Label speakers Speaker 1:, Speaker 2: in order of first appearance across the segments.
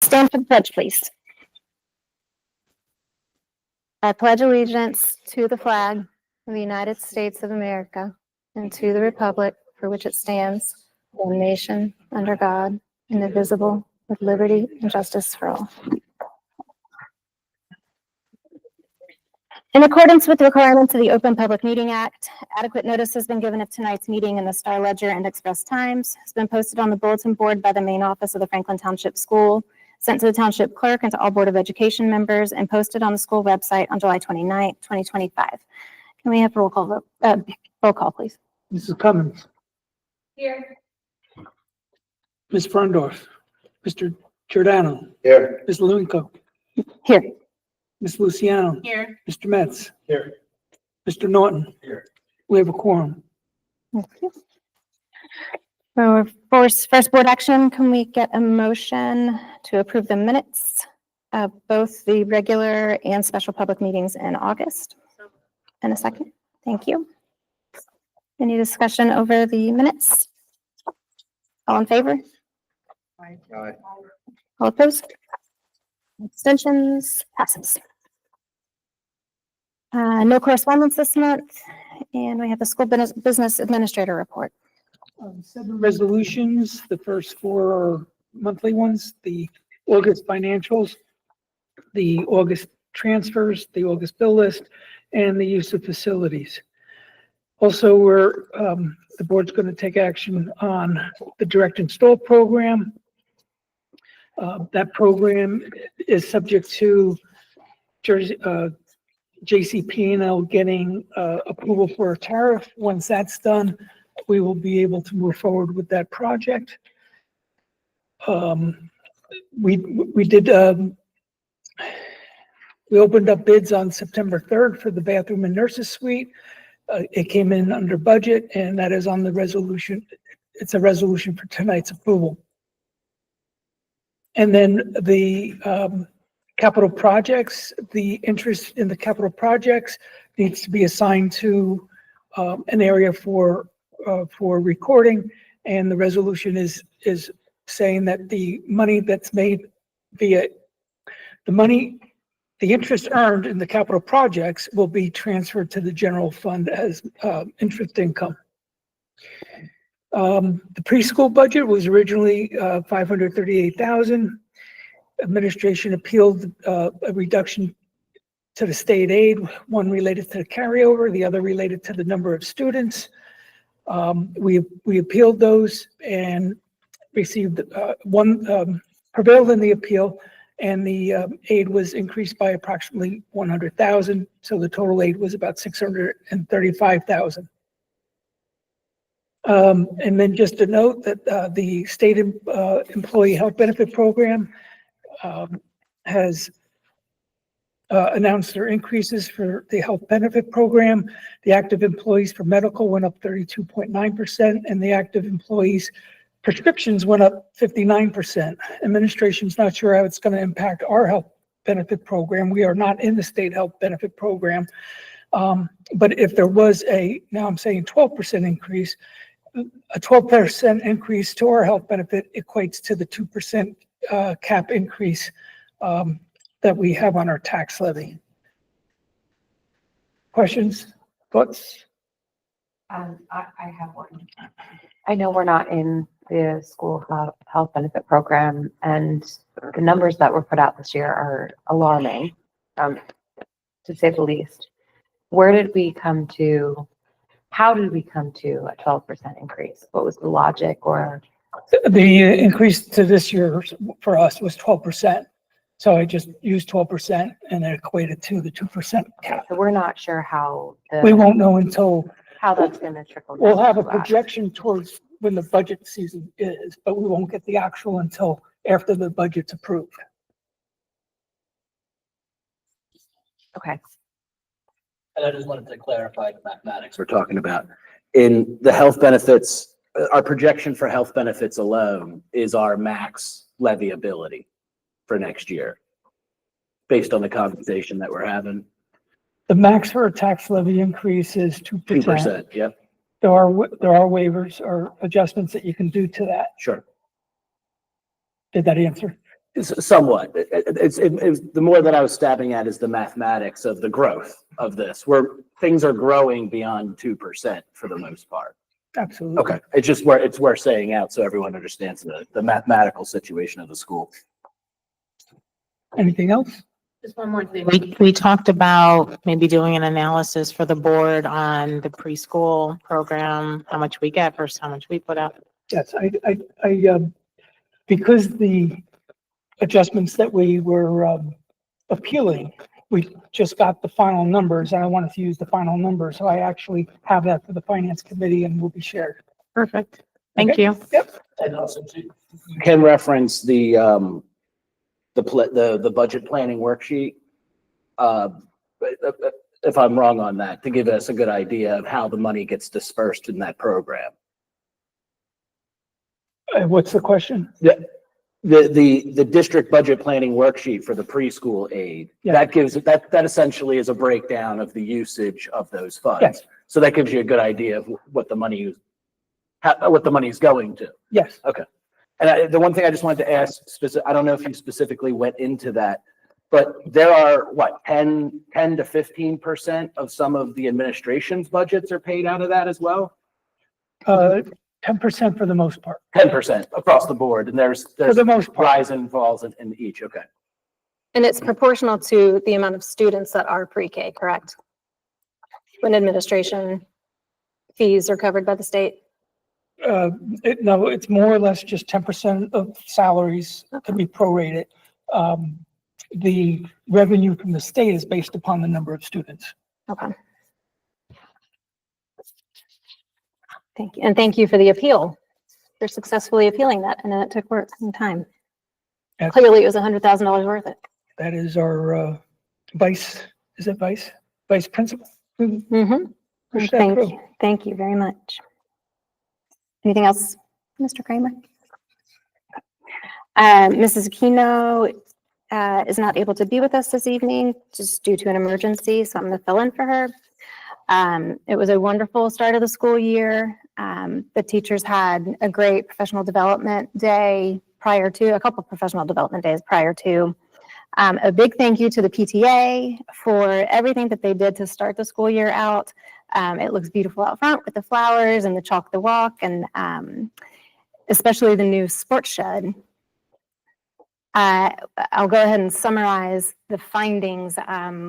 Speaker 1: Stand for the pledge, please. I pledge allegiance to the flag of the United States of America and to the republic for which it stands, one nation, under God, indivisible, with liberty and justice for all. In accordance with the requirements of the Open Public Meeting Act, adequate notice has been given of tonight's meeting in the Star Ledger and Express Times, has been posted on the bulletin board by the main office of the Franklin Township School, sent to the Township Clerk and to all Board of Education members, and posted on the school website on July 29, 2025. Can we have roll call vote? Roll call, please.
Speaker 2: Mrs. Cummins.
Speaker 1: Here.
Speaker 2: Ms. Frondorf. Mr. Giordano.
Speaker 3: Here.
Speaker 2: Ms. Lewinko.
Speaker 1: Here.
Speaker 2: Ms. Luciano.
Speaker 1: Here.
Speaker 2: Mr. Metz.
Speaker 3: Here.
Speaker 2: Mr. Norton.
Speaker 3: Here.
Speaker 2: We have a quorum.
Speaker 1: So first board action, can we get a motion to approve the minutes of both the regular and special public meetings in August? And a second. Thank you. Any discussion over the minutes? All in favor?
Speaker 3: Aye.
Speaker 1: All opposed? Abstentions? Passes. No correspondence this month, and we have the school business administrator report.
Speaker 2: 7 resolutions. The first 4 are monthly ones, the August financials, the August transfers, the August bill list, and the use of facilities. Also, the board's going to take action on the direct install program. That program is subject to JCP&L getting approval for a tariff. Once that's done, we will be able to move forward with that project. We opened up bids on September 3rd for the bathroom and nurses suite. It came in under budget, and that is on the resolution. It's a resolution for tonight's approval. And then the capital projects, the interest in the capital projects needs to be assigned to an area for recording, and the resolution is saying that the money that's made via the interest earned in the capital projects will be transferred to the general fund as interest income. The preschool budget was originally $538,000. Administration appealed a reduction to the state aid, one related to the carryover, the other related to the number of students. We appealed those and received one prevailed in the appeal, and the aid was increased by approximately $100,000. So the total aid was about $635,000. And then just a note that the state employee health benefit program has announced their increases for the health benefit program. The active employees for medical went up 32.9%, and the active employees prescriptions went up 59%. Administration's not sure how it's going to impact our health benefit program. We are not in the state health benefit program. But if there was now I'm saying 12% increase, a 12% increase to our health benefit equates to the 2% cap increase that we have on our tax levy. Questions, thoughts?
Speaker 4: I have one. I know we're not in the school health benefit program, and the numbers that were put out this year are alarming, to say the least. Where did we come to? How did we come to a 12% increase? What was the logic? Or
Speaker 2: the increase to this year for us was 12%. So I just used 12% and it equated to the 2% cap.
Speaker 4: So we're not sure how
Speaker 2: We won't know until
Speaker 4: how that's going to trickle down.
Speaker 2: we'll have a
Speaker 4: to us.
Speaker 2: projection towards when the budget season is, but we won't get the actual until after the budget's approved.
Speaker 4: Okay.
Speaker 5: And I just wanted to clarify the mathematics we're talking about. In the health benefits, our projection for health benefits alone is our max levy ability for next year, based on the compensation that we're having.
Speaker 2: The max for a tax levy increase is 2%.
Speaker 5: 2%, yep,
Speaker 2: There are waivers or adjustments that you can do to that.
Speaker 5: sure.
Speaker 2: Did that answer?
Speaker 5: It's somewhat. It's the more that I was stabbing at is the mathematics of the growth of this, where things are growing beyond 2% for the most part.
Speaker 2: Absolutely.
Speaker 5: Okay, it's just where it's worth saying out so everyone understands the mathematical situation of the school.
Speaker 2: Anything else?
Speaker 3: Just one more thing. We talked about maybe doing an analysis for the board on the preschool program, how much we get versus how much we put out.
Speaker 2: Yes, because the adjustments that we were appealing, we just got the final numbers, and I wanted to use the final numbers, so I actually have that for the finance committee and will be shared.
Speaker 3: Perfect. Thank
Speaker 2: Okay.
Speaker 3: you.
Speaker 2: Yep.
Speaker 5: And also you can reference the budget planning worksheet. If I'm wrong on that, to give us a good idea of how the money gets dispersed in that program.
Speaker 2: What's the question?
Speaker 5: The district budget planning worksheet for the preschool aid,
Speaker 2: Yeah.
Speaker 5: that gives, that essentially is a breakdown of the usage of those funds.
Speaker 2: Yes.
Speaker 5: So that gives you a good idea of what the money is going to.
Speaker 2: Yes.
Speaker 5: And the one thing I just wanted to ask, I don't know if you specifically went into that, but there are, what, 10 to 15% of some of the administration's budgets are paid out of that as well?
Speaker 2: 10% for the most part.
Speaker 5: 10% across the board, and there's
Speaker 2: For the most part.
Speaker 5: rise and falls in each, okay.
Speaker 1: And it's proportional to the amount of students that are pre-K, correct? When administration fees are covered by the state?
Speaker 2: No, it's more or less just 10% of salaries can be prorated. The revenue from the state is based upon the number of students.
Speaker 1: Okay. Thank you. And thank you for the appeal. You're successfully appealing that. I know it took work and time.
Speaker 2: That's-
Speaker 1: Clearly, it was $100,000 worth it.
Speaker 2: That is our vice principal.
Speaker 1: Mm-hmm.
Speaker 2: Push that
Speaker 1: Thank
Speaker 2: through.
Speaker 1: you. Thank you very much. Anything else, Mr. Kramer? Mrs. Aquino is not able to be with us this evening just due to an emergency, so I'm going to fill in for her. It was a wonderful start of the school year. The teachers had a great professional development day prior to, a couple professional development days prior to. A big thank you to the PTA for everything that they did to start the school year out. It looks beautiful out front with the flowers and the chalk the walk, and especially the new sports shed. I'll go ahead and summarize the findings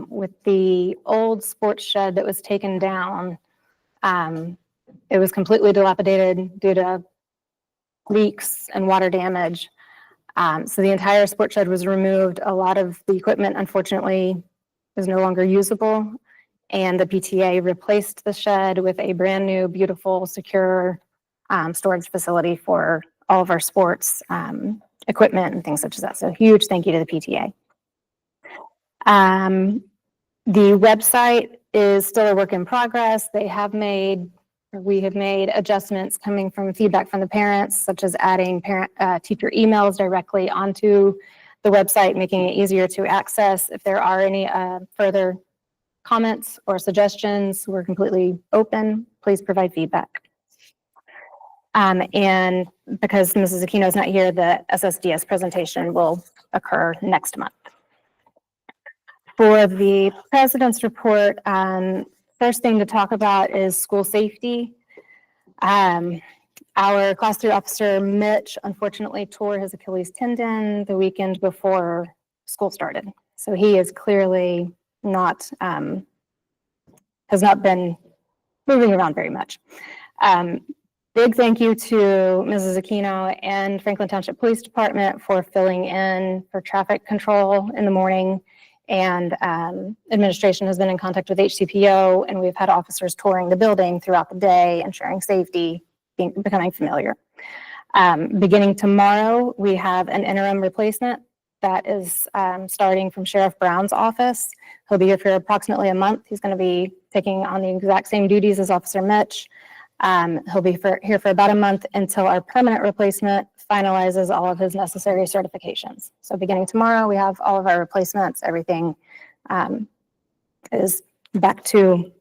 Speaker 1: with the old sports shed that was taken down. It was completely dilapidated due to leaks and water damage. So the entire sports shed was removed. A lot of the equipment, unfortunately, is no longer usable. And the PTA replaced the shed with a brand new, beautiful, secure storage facility for all of our sports equipment and things such as that. So huge thank you to the PTA. The website is still a work in progress. We have made adjustments coming from feedback from the parents, such as adding teacher emails directly onto the website, making it easier to access. If there are any further comments or suggestions, we're completely open. Please provide feedback. And because Mrs. Aquino is not here, the SSDS presentation will occur next month. For the president's report, first thing to talk about is school safety. Our class 3 officer, Mitch, unfortunately tore his Achilles tendon the weekend before school started. So he is clearly not, has not been moving around very much. Big thank you to Mrs. Aquino and Franklin Township Police Department for filling in for traffic control in the morning. And administration has been in contact with HCPO, and we've had officers touring the building throughout the day, ensuring safety, becoming familiar. Beginning tomorrow, we have an interim replacement that is starting from Sheriff Brown's office. He'll be here for approximately a month. He's going to be taking on the exact same duties as Officer Mitch. He'll be here for about a month until our permanent replacement finalizes all of his necessary certifications. So beginning tomorrow, we have all of our replacements. Everything is back to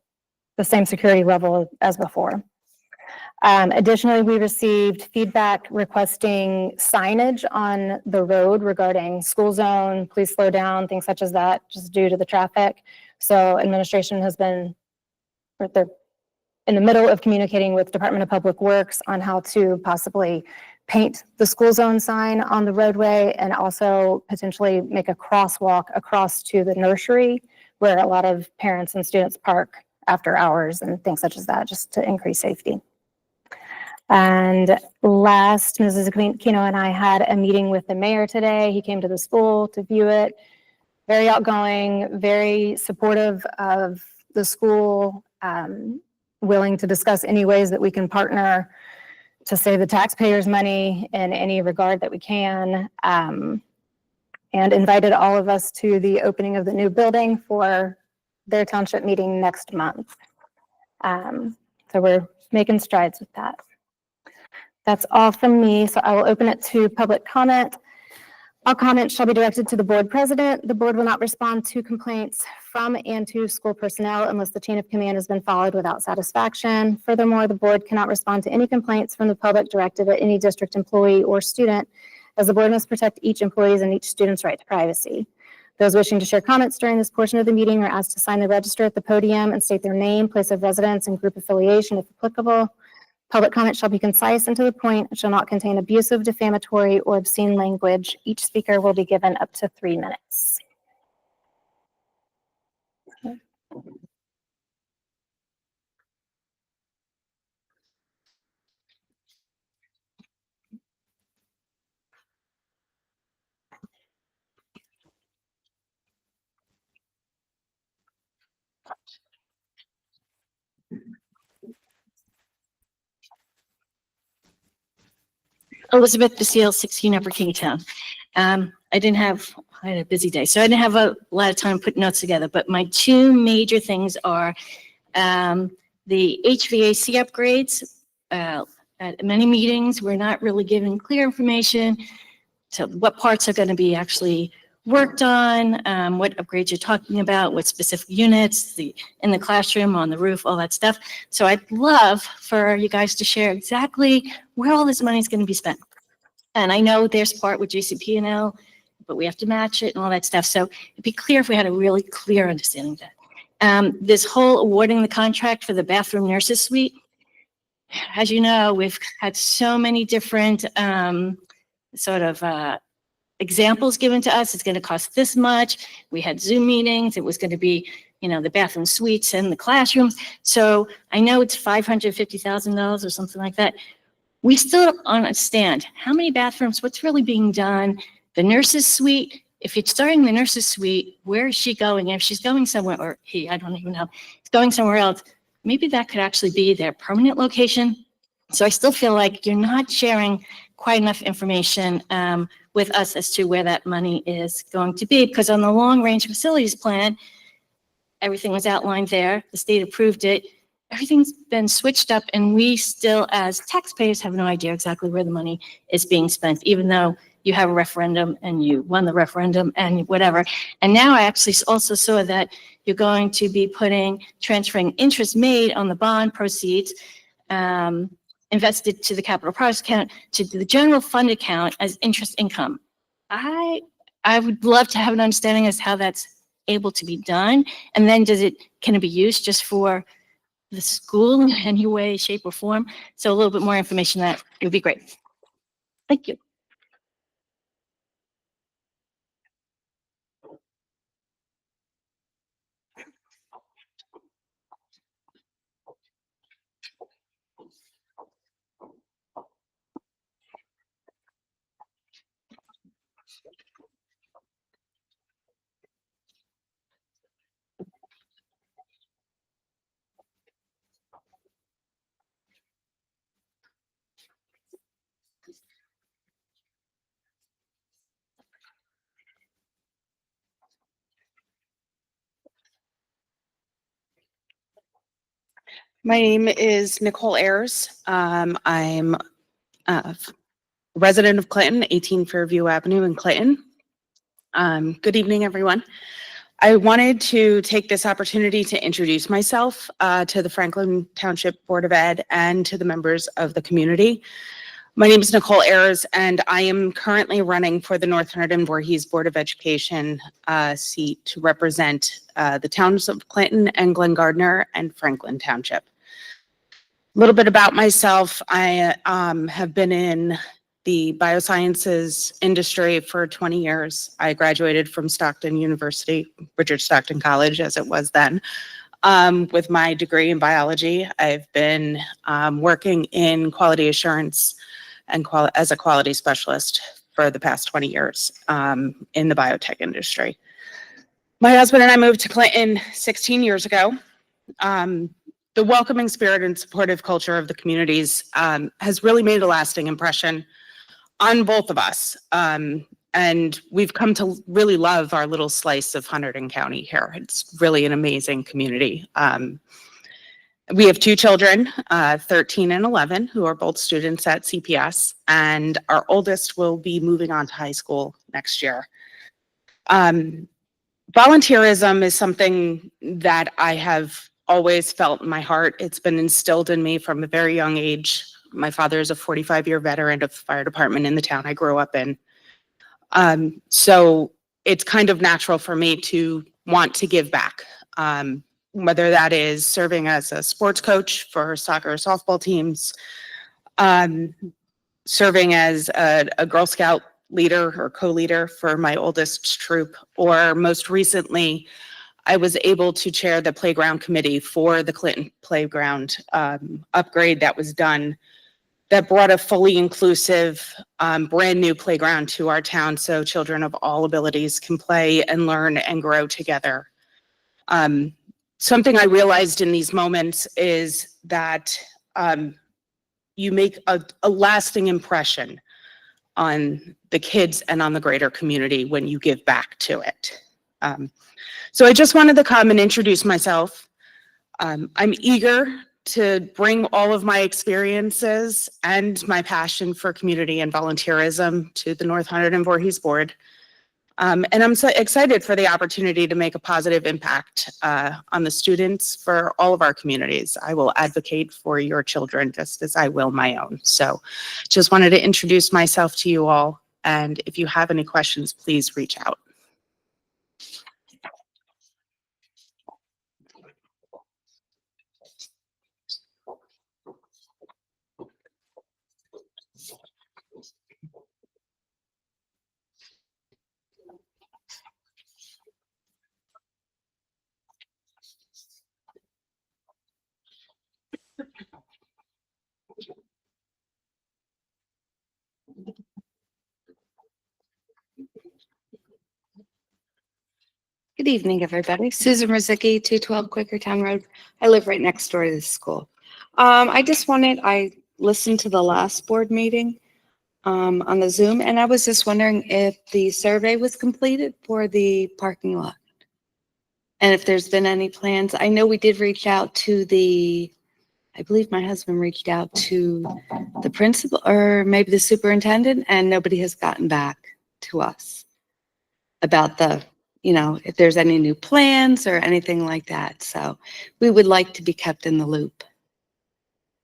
Speaker 1: the same security level as before. Additionally, we received feedback requesting signage on the road regarding school zone, please slow down, things such as that, just due to the traffic. So administration has been, or they're in the middle of communicating with Department of Public Works on how to possibly paint the school zone sign on the roadway and also potentially make a crosswalk across to the nursery where a lot of parents and students park after hours and things such as that, just to increase safety. And last, Mrs. Aquino and I had a meeting with the mayor today. He came to the school to view it. Very outgoing, very supportive of the school, willing to discuss any ways that we can partner to save the taxpayers' money in any regard that we can, and invited all of us to the opening of the new building for their township meeting next month. So we're making strides with that. That's all from me, so I will open it to public comment. All comments shall be directed to the board president. The board will not respond to complaints from and to school personnel unless the chain of command has been followed without satisfaction. Furthermore, the board cannot respond to any complaints from the public directed at any district employee or student, as the board must protect each employee's and each student's right to privacy. Those wishing to share comments during this portion of the meeting are asked to sign the register at the podium and state their name, place of residence, and group affiliation if applicable. Public comment shall be concise and to the point and shall not contain abusive, defamatory, or obscene language. Each speaker will be given up to 3 minutes.
Speaker 6: Elizabeth Basile, 16 Upper Kingstown. I had a busy day, so I didn't have a lot of time to put notes together, but my two major things are the HVAC upgrades. At many meetings, we're not really given clear information to what parts are going to be actually worked on, what upgrades you're talking about, what specific units, in the classroom, on the roof, all that stuff. So I'd love for you guys to share exactly where all this money is going to be spent. And I know there's part with JCP&L, but we have to match it and all that stuff. So it'd be clear if we had a really clear understanding of that. This whole awarding the contract for the bathroom nurses suite, as you know, we've had so many different examples given to us. It's going to cost this much. We had Zoom meetings. It was going to be, the bathroom suites and the classrooms. So I know it's $550,000 or something like that. We still don't understand how many bathrooms, what's really being done. The nurses suite, if it's starting the nurses suite, where is she going? If she's going somewhere, or he, I don't even know, it's going somewhere else, maybe that could actually be their permanent location. So I still feel like you're not sharing quite enough information with us as to where that money is going to be, because on the long range facilities plan, everything was outlined there. The state approved it. Everything's been switched up, and we still, as taxpayers, have no idea exactly where the money is being spent, even though you have a referendum and you won the referendum and whatever. And now I actually also saw that you're going to be transferring interest made on the bond proceeds invested to the capital projects account to the general fund account as interest income. I would love to have an understanding as how that's able to be done. And then can it be used just for the school in any way, shape, or form? So a little bit more information that would be great. Thank you.
Speaker 7: My name is Nicole Ayers. I'm a resident of Clinton, 18 Fairview Avenue in Clinton. Good evening, everyone. I wanted to take this opportunity to introduce myself to the Franklin Township Board of Ed and to the members of the community. My name is Nicole Ayers, and I am currently running for the North Hunterdon Voorhees Board of Education seat to represent the towns of Clinton and Glen Gardner and Franklin Township. A little bit about myself. I have been in the biosciences industry for 20 years. I graduated from Stockton University, Richard Stockton College as it was then, with my degree in biology. I've been working in quality assurance and as a quality specialist for the past 20 years in the biotech industry. My husband and I moved to Clinton 16 years ago. The welcoming spirit and supportive culture of the communities has really made a lasting impression on both of us. And we've come to really love our little slice of Hunterdon County here. It's really an amazing community. We have two children, 13 and 11, who are both students at CPS, and our oldest will be moving on to high school next year. Volunteerism is something that I have always felt in my heart. It's been instilled in me from a very young age. My father is a 45-year veteran of the fire department in the town I grew up in. So it's kind of natural for me to want to give back, whether that is serving as a sports coach for soccer or softball teams, serving as a Girl Scout leader or co-leader for my oldest troop, or most recently, I was able to chair the playground committee for the Clinton playground upgrade that was done that brought a fully inclusive, brand new playground to our town so children of all abilities can play and learn and grow together. Something I realized in these moments is that you make a lasting impression on the kids and on the greater community when you give back to it. So I just wanted to come and introduce myself. I'm eager to bring all of my experiences and my passion for community and volunteerism to the North Hunterdon Voorhees Board. And I'm so excited for the opportunity to make a positive impact on the students for all of our communities. I will advocate for your children just as I will my own. So just wanted to introduce myself to you all. And if you have any questions, please reach out.
Speaker 8: Good evening, everybody. Susan Rizicki, 212 Quakertown Road. I live right next door to the school. I listened to the last board meeting on the Zoom, and I was just wondering if the survey was completed for the parking lot. And if there's been any plans. I know we did reach out to I believe my husband reached out to the principal or maybe the superintendent, and nobody has gotten back to us about if there's any new plans or anything like that. So we would like to be kept in the loop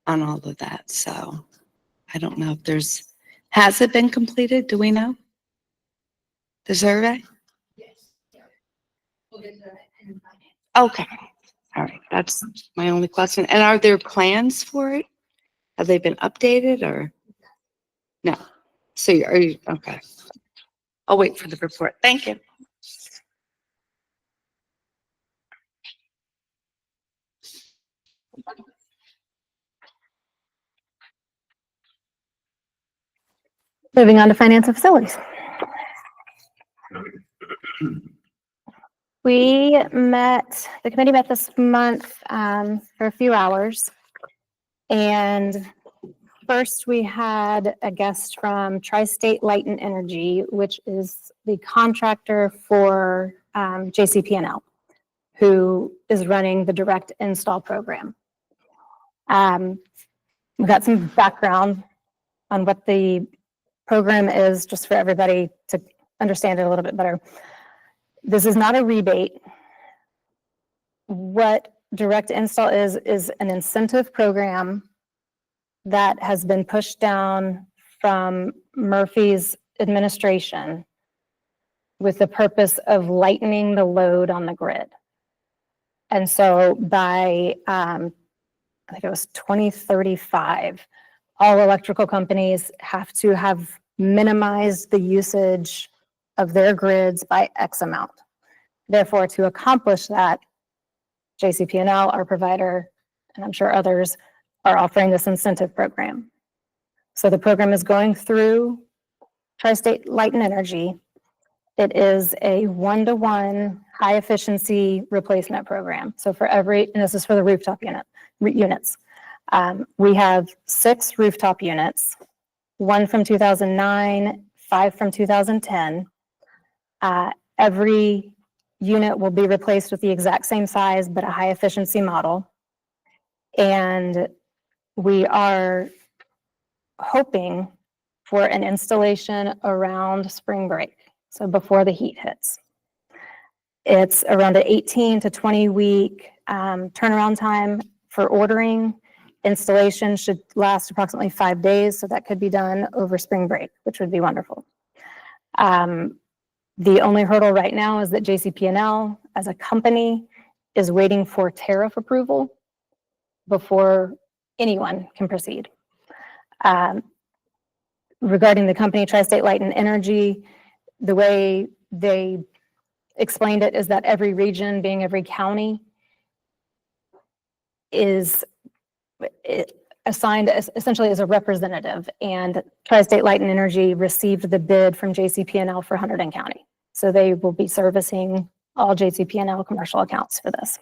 Speaker 8: on all of that. So I don't know if has it been completed? Do we know? The survey? Okay. All right. That's my only question. And are there plans for it? Have they been updated or? No. So are you, okay. I'll wait for the report. Thank you.
Speaker 1: Moving on to finance and facilities. The committee met this month for a few hours. And first we had a guest from Tri-State Light and Energy, which is the contractor for JCP&L, who is running the direct install program. We've got some background on what the program is, just for everybody to understand it a little bit better. This is not a rebate. What direct install is an incentive program that has been pushed down from Murphy's administration with the purpose of lightening the load on the grid. And so by, I think it was 2035, all electrical companies have to have minimized the usage of their grids by X amount. Therefore, to accomplish that, JCP&L, our provider, and I'm sure others, are offering this incentive program. So the program is going through Tri-State Light and Energy. It is a 1-to-1 high efficiency replacement program. So for every, and this is for the rooftop units. We have 6 rooftop units, 1 from 2009, 5 from 2010. Every unit will be replaced with the exact same size, but a high efficiency model. And we are hoping for an installation around spring break, so before the heat hits. It's around an 18 to 20 week turnaround time for ordering. Installation should last approximately 5 days, so that could be done over spring break, which would be wonderful. The only hurdle right now is that JCP&L as a company is waiting for tariff approval before anyone can proceed. Regarding the company Tri-State Light and Energy, the way they explained it is that every region, being every county, is assigned essentially as a representative, and Tri-State Light and Energy received the bid from JCP&L for Hunterdon County. So they will be servicing all JCP&L commercial accounts for this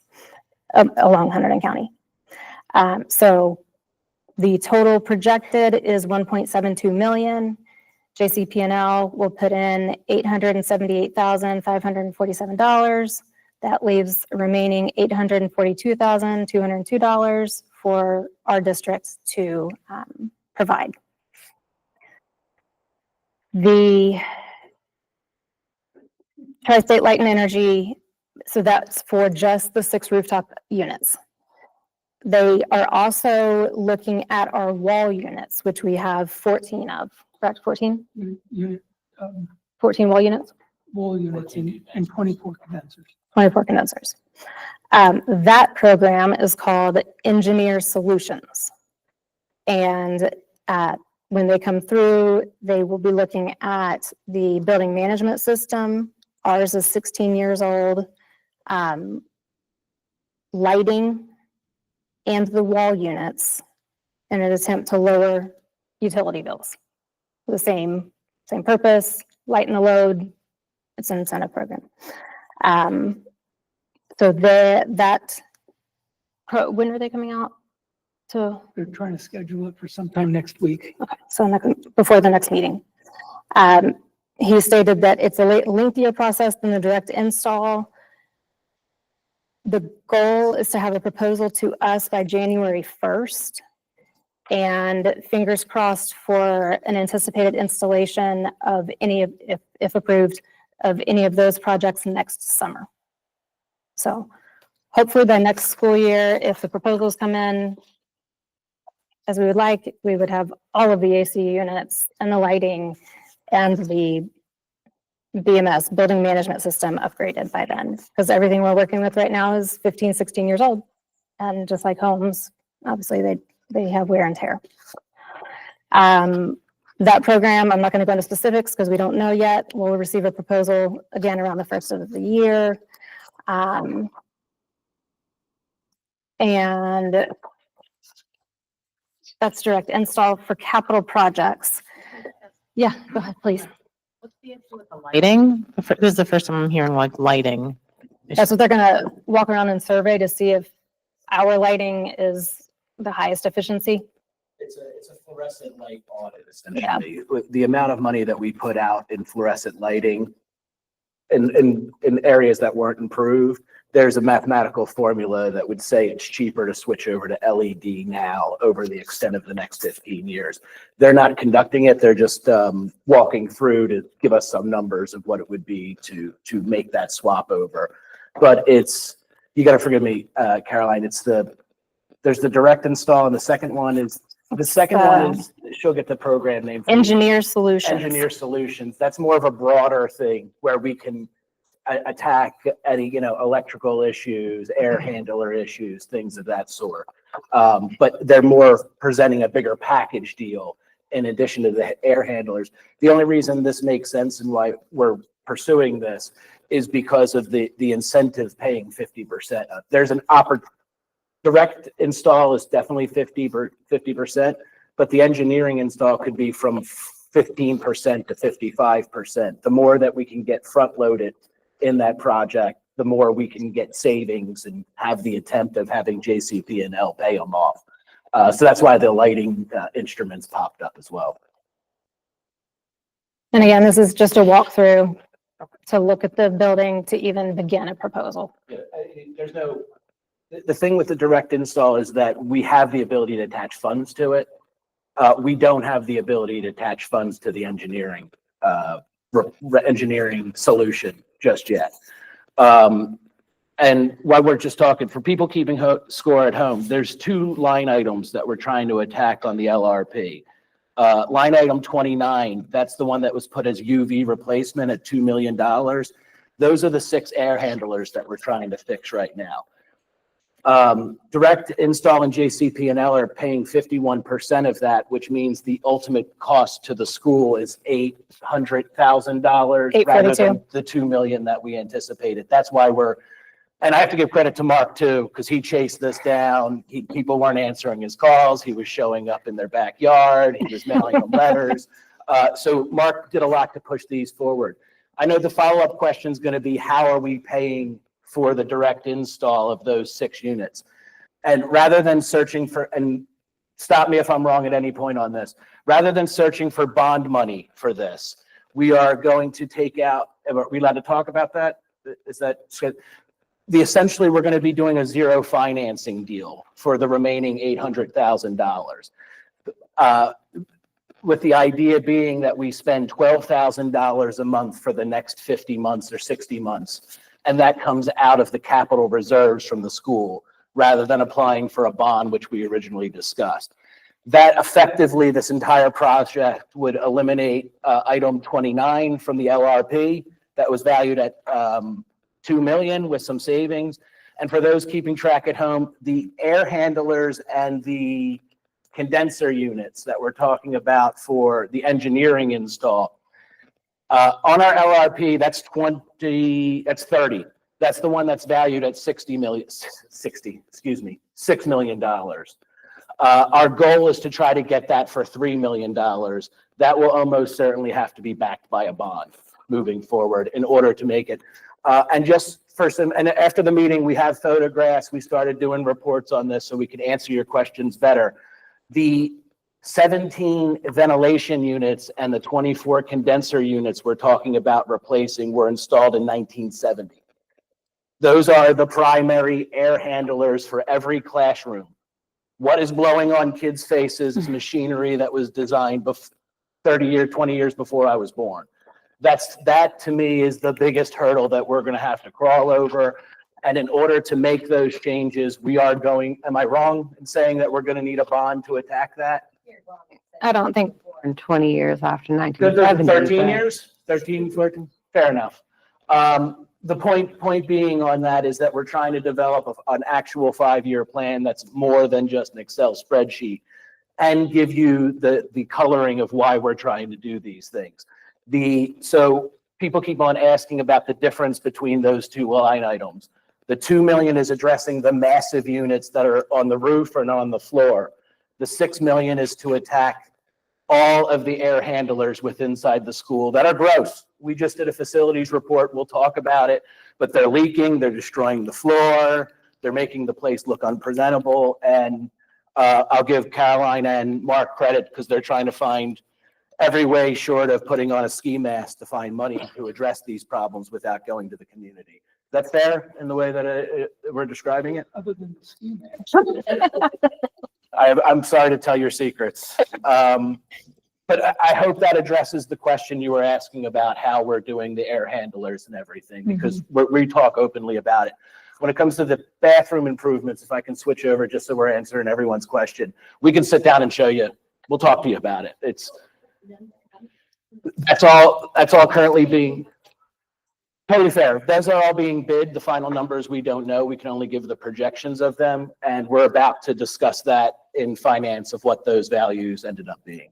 Speaker 1: along Hunterdon County. So the total projected is 1.72 million. JCP&L will put in $878,547. That leaves remaining $842,202 for our districts to provide. The Tri-State Light and Energy, so that's for just the 6 rooftop units. They are also looking at our wall units, which we have 14 of, correct, 14?
Speaker 2: Unit,
Speaker 1: 14 wall units?
Speaker 2: wall units and 24 condensers.
Speaker 1: 24 condensers. That program is called Engineer Solutions. And when they come through, they will be looking at the building management system. Ours is 16 years old. Lighting and the wall units in an attempt to lower utility bills. The same purpose, lighten the load. It's an incentive program. So when are they coming out?
Speaker 2: They're trying to schedule it for sometime next week.
Speaker 1: Okay, so before the next meeting. He stated that it's a lengthier process than the direct install. The goal is to have a proposal to us by January 1st. And fingers crossed for an anticipated installation of if approved, of any of those projects next summer. So hopefully by next school year, if the proposals come in as we would like, we would have all of the AC units and the lighting and the BMS, building management system, upgraded by then. Because everything we're working with right now is 15, 16 years old. And just like homes, obviously they have wear and tear. That program, I'm not going to go into specifics because we don't know yet. We'll receive a proposal again around the 1st of the year. And that's direct install for capital projects. Yeah, go ahead, please.
Speaker 3: What's the issue with the lighting? This is the first time I'm hearing like lighting.
Speaker 1: That's what they're gonna walk around and survey to see if our lighting is the highest efficiency.
Speaker 5: It's a fluorescent light audit, essentially. With the amount of money that we put out in fluorescent lighting in areas that weren't improved, there's a mathematical formula that would say it's cheaper to switch over to LED now over the extent of the next 15 years. They're not conducting it. They're just walking through to give us some numbers of what it would be to make that swap over. But it's, you got to forgive me, Caroline, there's the direct install, and the second one is, she'll get the program name.
Speaker 1: Engineer Solutions.
Speaker 5: Engineer Solutions. That's more of a broader thing where we can attack any, electrical issues, air handler issues, things of that sort. But they're more presenting a bigger package deal in addition to the air handlers. The only reason this makes sense and why we're pursuing this is because of the incentive paying 50%. There's an direct install is definitely 50%, but the engineering install could be from 15% to 55%. The more that we can get front loaded in that project, the more we can get savings and have the attempt of having JCP&L pay them off. So that's why the lighting instruments popped up as well.
Speaker 1: And again, this is just a walkthrough to look at the building to even begin a proposal.
Speaker 5: Yeah, the thing with the direct install is that we have the ability to attach funds to it. We don't have the ability to attach funds to the engineering solution just yet. And while we're just talking, for people keeping score at home, there's two line items that we're trying to attack on the LRP. Line item 29, that's the one that was put as UV replacement at $2 million. Those are the 6 air handlers that we're trying to fix right now. Direct install and JCP&L are paying 51% of that, which means the ultimate cost to the school is $800,000 rather than the $2 million that we anticipated. That's why and I have to give credit to Mark too, because he chased this down. People weren't answering his calls. He was showing up in their backyard. He was mailing them letters. So Mark did a lot to push these forward. I know the follow-up question is going to be, how are we paying for the direct install of those 6 units? And rather than searching for, and stop me if I'm wrong at any point on this, rather than searching for bond money for this, we are going to take out, are we allowed to talk about that? Is that, essentially we're going to be doing a zero financing deal for the remaining $800,000. With the idea being that we spend $12,000 a month for the next 50 months or 60 months. And that comes out of the capital reserves from the school rather than applying for a bond, which we originally discussed. That effectively, this entire project would eliminate item 29 from the LRP that was valued at $2 million with some savings. And for those keeping track at home, the air handlers and the condenser units that we're talking about for the engineering install, on our LRP, that's 30. That's the one that's valued at $6 million. Our goal is to try to get that for $3 million. That will almost certainly have to be backed by a bond moving forward in order to make it. And just for and after the meeting, we have photographs. We started doing reports on this so we could answer your questions better. The 17 ventilation units and the 24 condenser units we're talking about replacing were installed in 1970. Those are the primary air handlers for every classroom. What is blowing on kids' faces is machinery that was designed 20 years before I was born. That to me is the biggest hurdle that we're going to have to crawl over. And in order to make those changes, we are going, am I wrong in saying that we're going to need a bond to attack that?
Speaker 1: I don't think,
Speaker 4: In 20 years after 1970.
Speaker 5: 13 years, 13, 14, fair enough. The point being on that is that we're trying to develop an actual 5-year plan that's more than just an Excel spreadsheet and give you the coloring of why we're trying to do these things. So people keep on asking about the difference between those two line items. The $2 million is addressing the massive units that are on the roof and on the floor. The $6 million is to attack all of the air handlers inside the school that are gross. We just did a facilities report. We'll talk about it, but they're leaking. They're destroying the floor. They're making the place look unpresentable. And I'll give Caroline and Mark credit because they're trying to find every way short of putting on a ski mask to find money to address these problems without going to the community. that fair in the way that we're describing it?
Speaker 2: Other than the ski
Speaker 5: I'm sorry to tell your secrets. But I hope that addresses the question you were asking about how we're doing the air handlers and everything, because we talk openly about it. When it comes to the bathroom improvements, if I can switch over just so we're answering everyone's question, we can sit down and show you. We'll talk to you about it. That's all currently being totally fair. Those are all being bid. The final numbers we don't know. We can only give the projections of them, and we're about to discuss that in finance of what those values ended up being.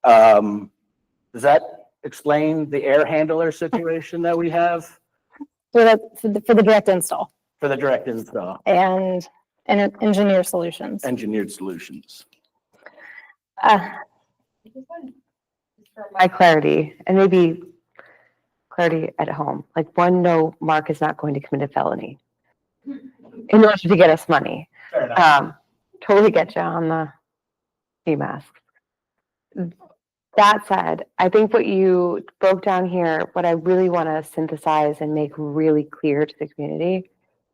Speaker 5: Does that explain the air handler situation that we have
Speaker 1: For the direct install
Speaker 5: for the direct install?
Speaker 1: and engineer solutions.
Speaker 5: Engineered solutions.
Speaker 4: My clarity, and maybe clarity at home, like one, no, Mark is not going to commit a felony in order to get us money.
Speaker 5: Fair enough.
Speaker 4: Totally get you on the ski masks. That said, I think what you broke down here, what I really want to synthesize and make really clear to the community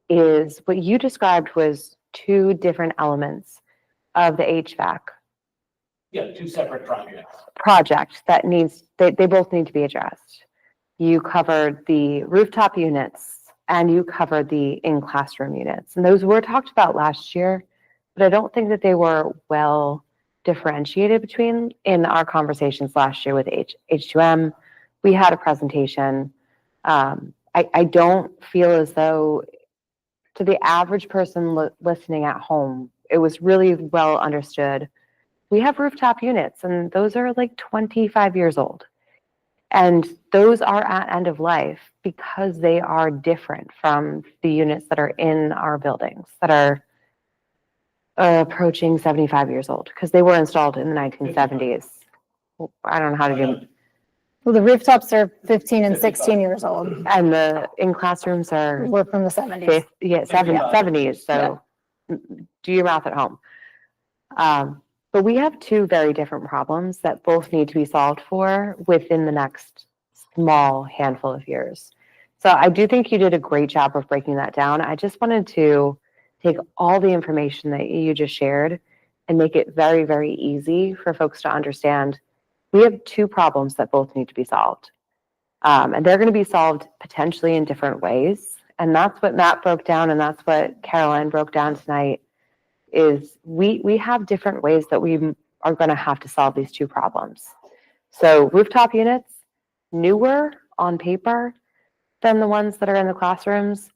Speaker 4: is what you described was two different elements of the HVAC
Speaker 5: Yeah, two separate projects.
Speaker 4: project that they both need to be addressed. You covered the rooftop units and you covered the in-classroom units. And those were talked about last year, but I don't think that they were well differentiated between in our conversations last year with H2M. We had a presentation. I don't feel as though to the average person listening at home, it was really well understood. We have rooftop units and those are like 25 years old. And those are at end of life because they are different from the units that are in our buildings that are approaching 75 years old because they were installed in the 1970s. I don't know how to do.
Speaker 1: Well, the rooftops are 15 and 16 years old.
Speaker 4: And the in classrooms are
Speaker 1: We're from the 70s.
Speaker 4: yeah, 70s. So do your math at home. But we have two very different problems that both need to be solved for within the next small handful of years. So I do think you did a great job of breaking that down. I just wanted to take all the information that you just shared and make it very, very easy for folks to understand. We have two problems that both need to be solved. And they're going to be solved potentially in different ways. And that's what Matt broke down and that's what Caroline broke down tonight is we have different ways that we are going to have to solve these two problems. So rooftop units, newer on paper than the ones that are in the classrooms,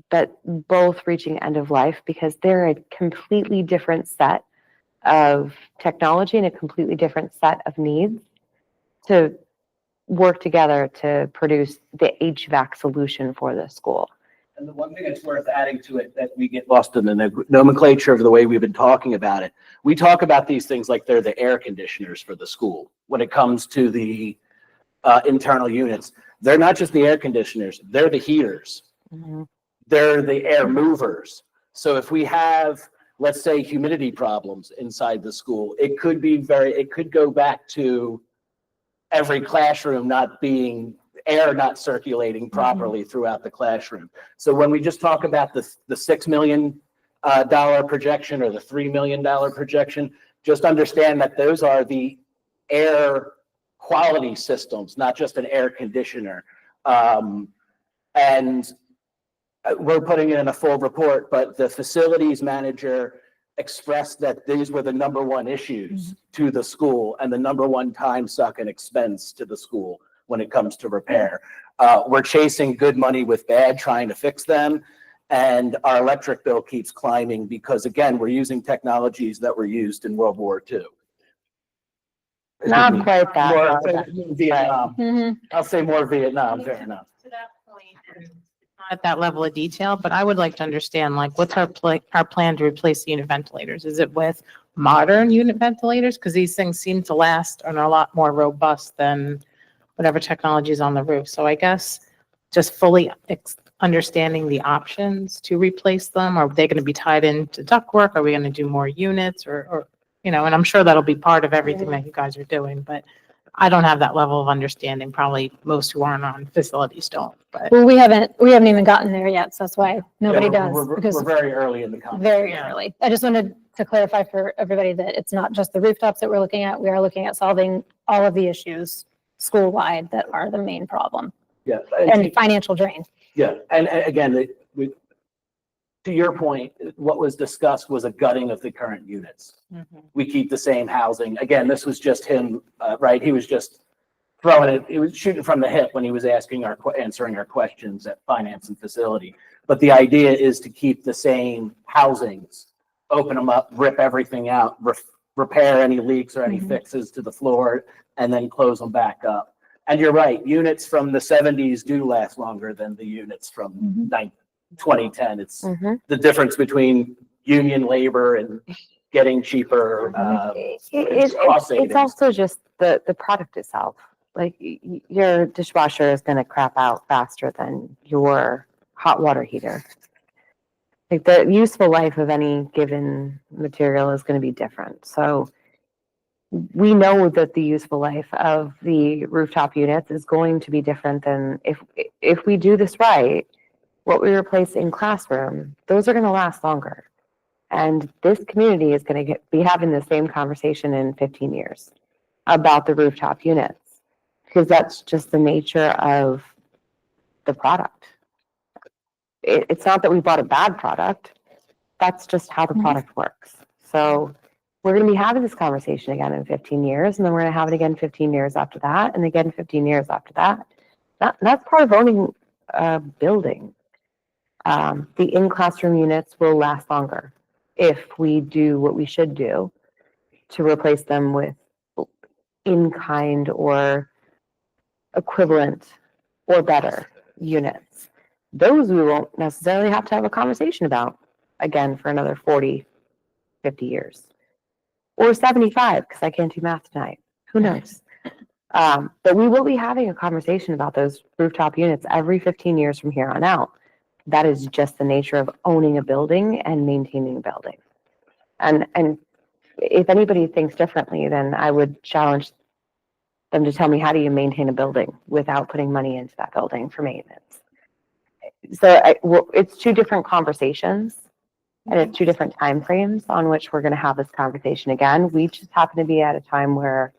Speaker 4: but both reaching end of life because they're a completely different set of technology and a completely different set of needs to work together to produce the HVAC solution for the school.
Speaker 5: And the one thing that's worth adding to it that we get lost in the nomenclature of the way we've been talking about it, we talk about these things like they're the air conditioners for the school. When it comes to the internal units, they're not just the air conditioners, they're the heaters.
Speaker 4: Mhm.
Speaker 5: They're the air movers. So if we have, let's say, humidity problems inside the school, it could go back to every classroom not being air not circulating properly throughout the classroom. So when we just talk about the $6 million projection or the $3 million projection, just understand that those are the air quality systems, not just an air conditioner. And we're putting it in a full report, but the facilities manager expressed that these were the number one issues to the school and the number one time suck and expense to the school when it comes to repair. We're chasing good money with bad, trying to fix them. And our electric bill keeps climbing because, again, we're using technologies that were used in World War II.
Speaker 4: Not quite that.
Speaker 5: More
Speaker 4: but-
Speaker 5: Vietnam.
Speaker 1: Mhm.
Speaker 5: I'll say more Vietnam, fair enough.
Speaker 3: To that point, and not at that level of detail, but I would like to understand, like, what's our plan to replace the unit ventilators? Is it with modern unit ventilators? Because these things seem to last and are a lot more robust than whatever technology is on the roof. So I guess just fully understanding the options to replace them. Are they going to be tied into ductwork? Are we going to do more units or, and I'm sure that'll be part of everything that you guys are doing, but I don't have that level of understanding. Probably most who aren't on facilities don't, but
Speaker 1: Well, we haven't even gotten there yet, so that's why nobody
Speaker 5: Yeah,
Speaker 1: does,
Speaker 5: we're
Speaker 1: because
Speaker 5: very early in the
Speaker 1: very
Speaker 5: conversation.
Speaker 1: early. I just wanted to clarify for everybody that it's not just the rooftops that we're looking at. We are looking at solving all of the issues school-wide that are the main problem
Speaker 5: Yeah.
Speaker 1: and financial drain.
Speaker 5: Yeah, and again, to your point, what was discussed was a gutting of the current units. We keep the same housing. Again, this was just him, right? He was just throwing it, he was shooting from the hip when he was answering our questions at finance and facility. But the idea is to keep the same housings, open them up, rip everything out, repair any leaks or any fixes to the floor, and then close them back up. And you're right, units from the 70s do last longer than the units from 2010. It's the difference between union labor and getting cheaper cost savings.
Speaker 4: It's also just the product itself. Like your dishwasher is going to crap out faster than your hot water heater. Like the useful life of any given material is going to be different. So we know that the useful life of the rooftop units is going to be different than if we do this right, what we replace in classroom, those are going to last longer. And this community is going to be having the same conversation in 15 years about the rooftop units, because that's just the nature of the product. It's not that we bought a bad product. That's just how the product works. So we're going to be having this conversation again in 15 years, and then we're going to have it again 15 years after that, and again 15 years after that. That's part of owning a building. The in-classroom units will last longer if we do what we should do to replace them with in-kind or equivalent or better units. Those we won't necessarily have to have a conversation about again for another 40, 50 years. Or 75, because I can't do math tonight. Who knows? But we will be having a conversation about those rooftop units every 15 years from here on out. That is just the nature of owning a building and maintaining a building. And if anybody thinks differently, then I would challenge them to tell me, how do you maintain a building without putting money into that building for maintenance? So it's two different conversations, and it's two different timeframes on which we're going to have this conversation again. We just happen to be at a time where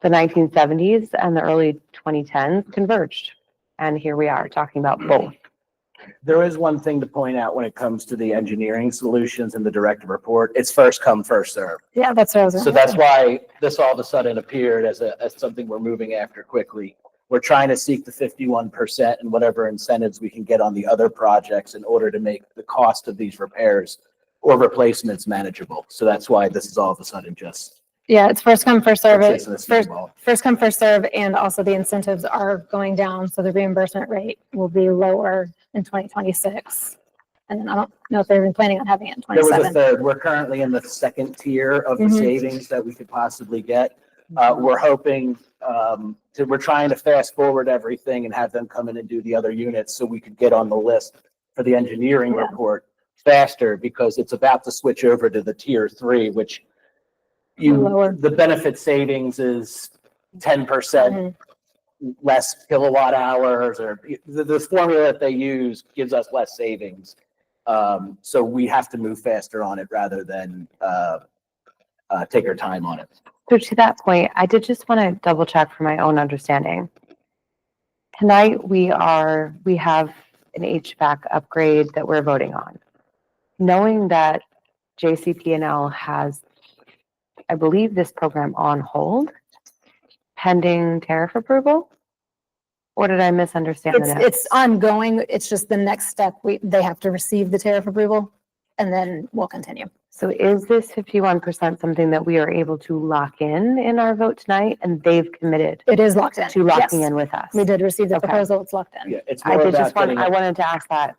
Speaker 4: the 1970s and the early 2010s converged. And here we are talking about both.
Speaker 5: There is one thing to point out when it comes to the engineering solutions in the directive report. It's first come, first served.
Speaker 1: Yeah, that's what I was.
Speaker 5: So that's why this all of a sudden appeared as something we're moving after quickly. We're trying to seek the 51% and whatever incentives we can get on the other projects in order to make the cost of these repairs or replacements manageable. So that's why this is all of a sudden just.
Speaker 1: Yeah, it's first come, first serve.
Speaker 5: chasing a snowball.
Speaker 1: First come, first serve, and also the incentives are going down, so the reimbursement rate will be lower in 2026. And then I don't know if they're even planning on having it in
Speaker 5: There was a
Speaker 1: 27.
Speaker 5: third. We're currently in the second tier of the savings that we could possibly get. We're hoping, we're trying to fast forward everything and have them come in and do the other units so we could get on the list for the engineering report faster, because it's about to switch over to the tier 3, which
Speaker 1: Lower.
Speaker 5: the benefit savings is 10% less kilowatt hours, or the formula that they use gives us less savings. So we have to move faster on it rather than take our time on it.
Speaker 4: So to that point, I did just want to double check for my own understanding. Tonight, we have an HVAC upgrade that we're voting on. Knowing that JCP&L has, I believe, this program on hold pending tariff approval? Or did I misunderstand that?
Speaker 1: It's ongoing. It's just the next step. They have to receive the tariff approval, and then we'll continue.
Speaker 4: So is this 51% something that we are able to lock in our vote tonight, and they've committed
Speaker 1: It is locked in.
Speaker 4: to locking
Speaker 1: Yes.
Speaker 4: in with us?
Speaker 1: We did receive the
Speaker 4: Okay.
Speaker 1: proposal. It's locked in.
Speaker 5: Yeah, it's
Speaker 4: I
Speaker 5: more
Speaker 4: did
Speaker 5: about getting.
Speaker 4: I wanted to ask that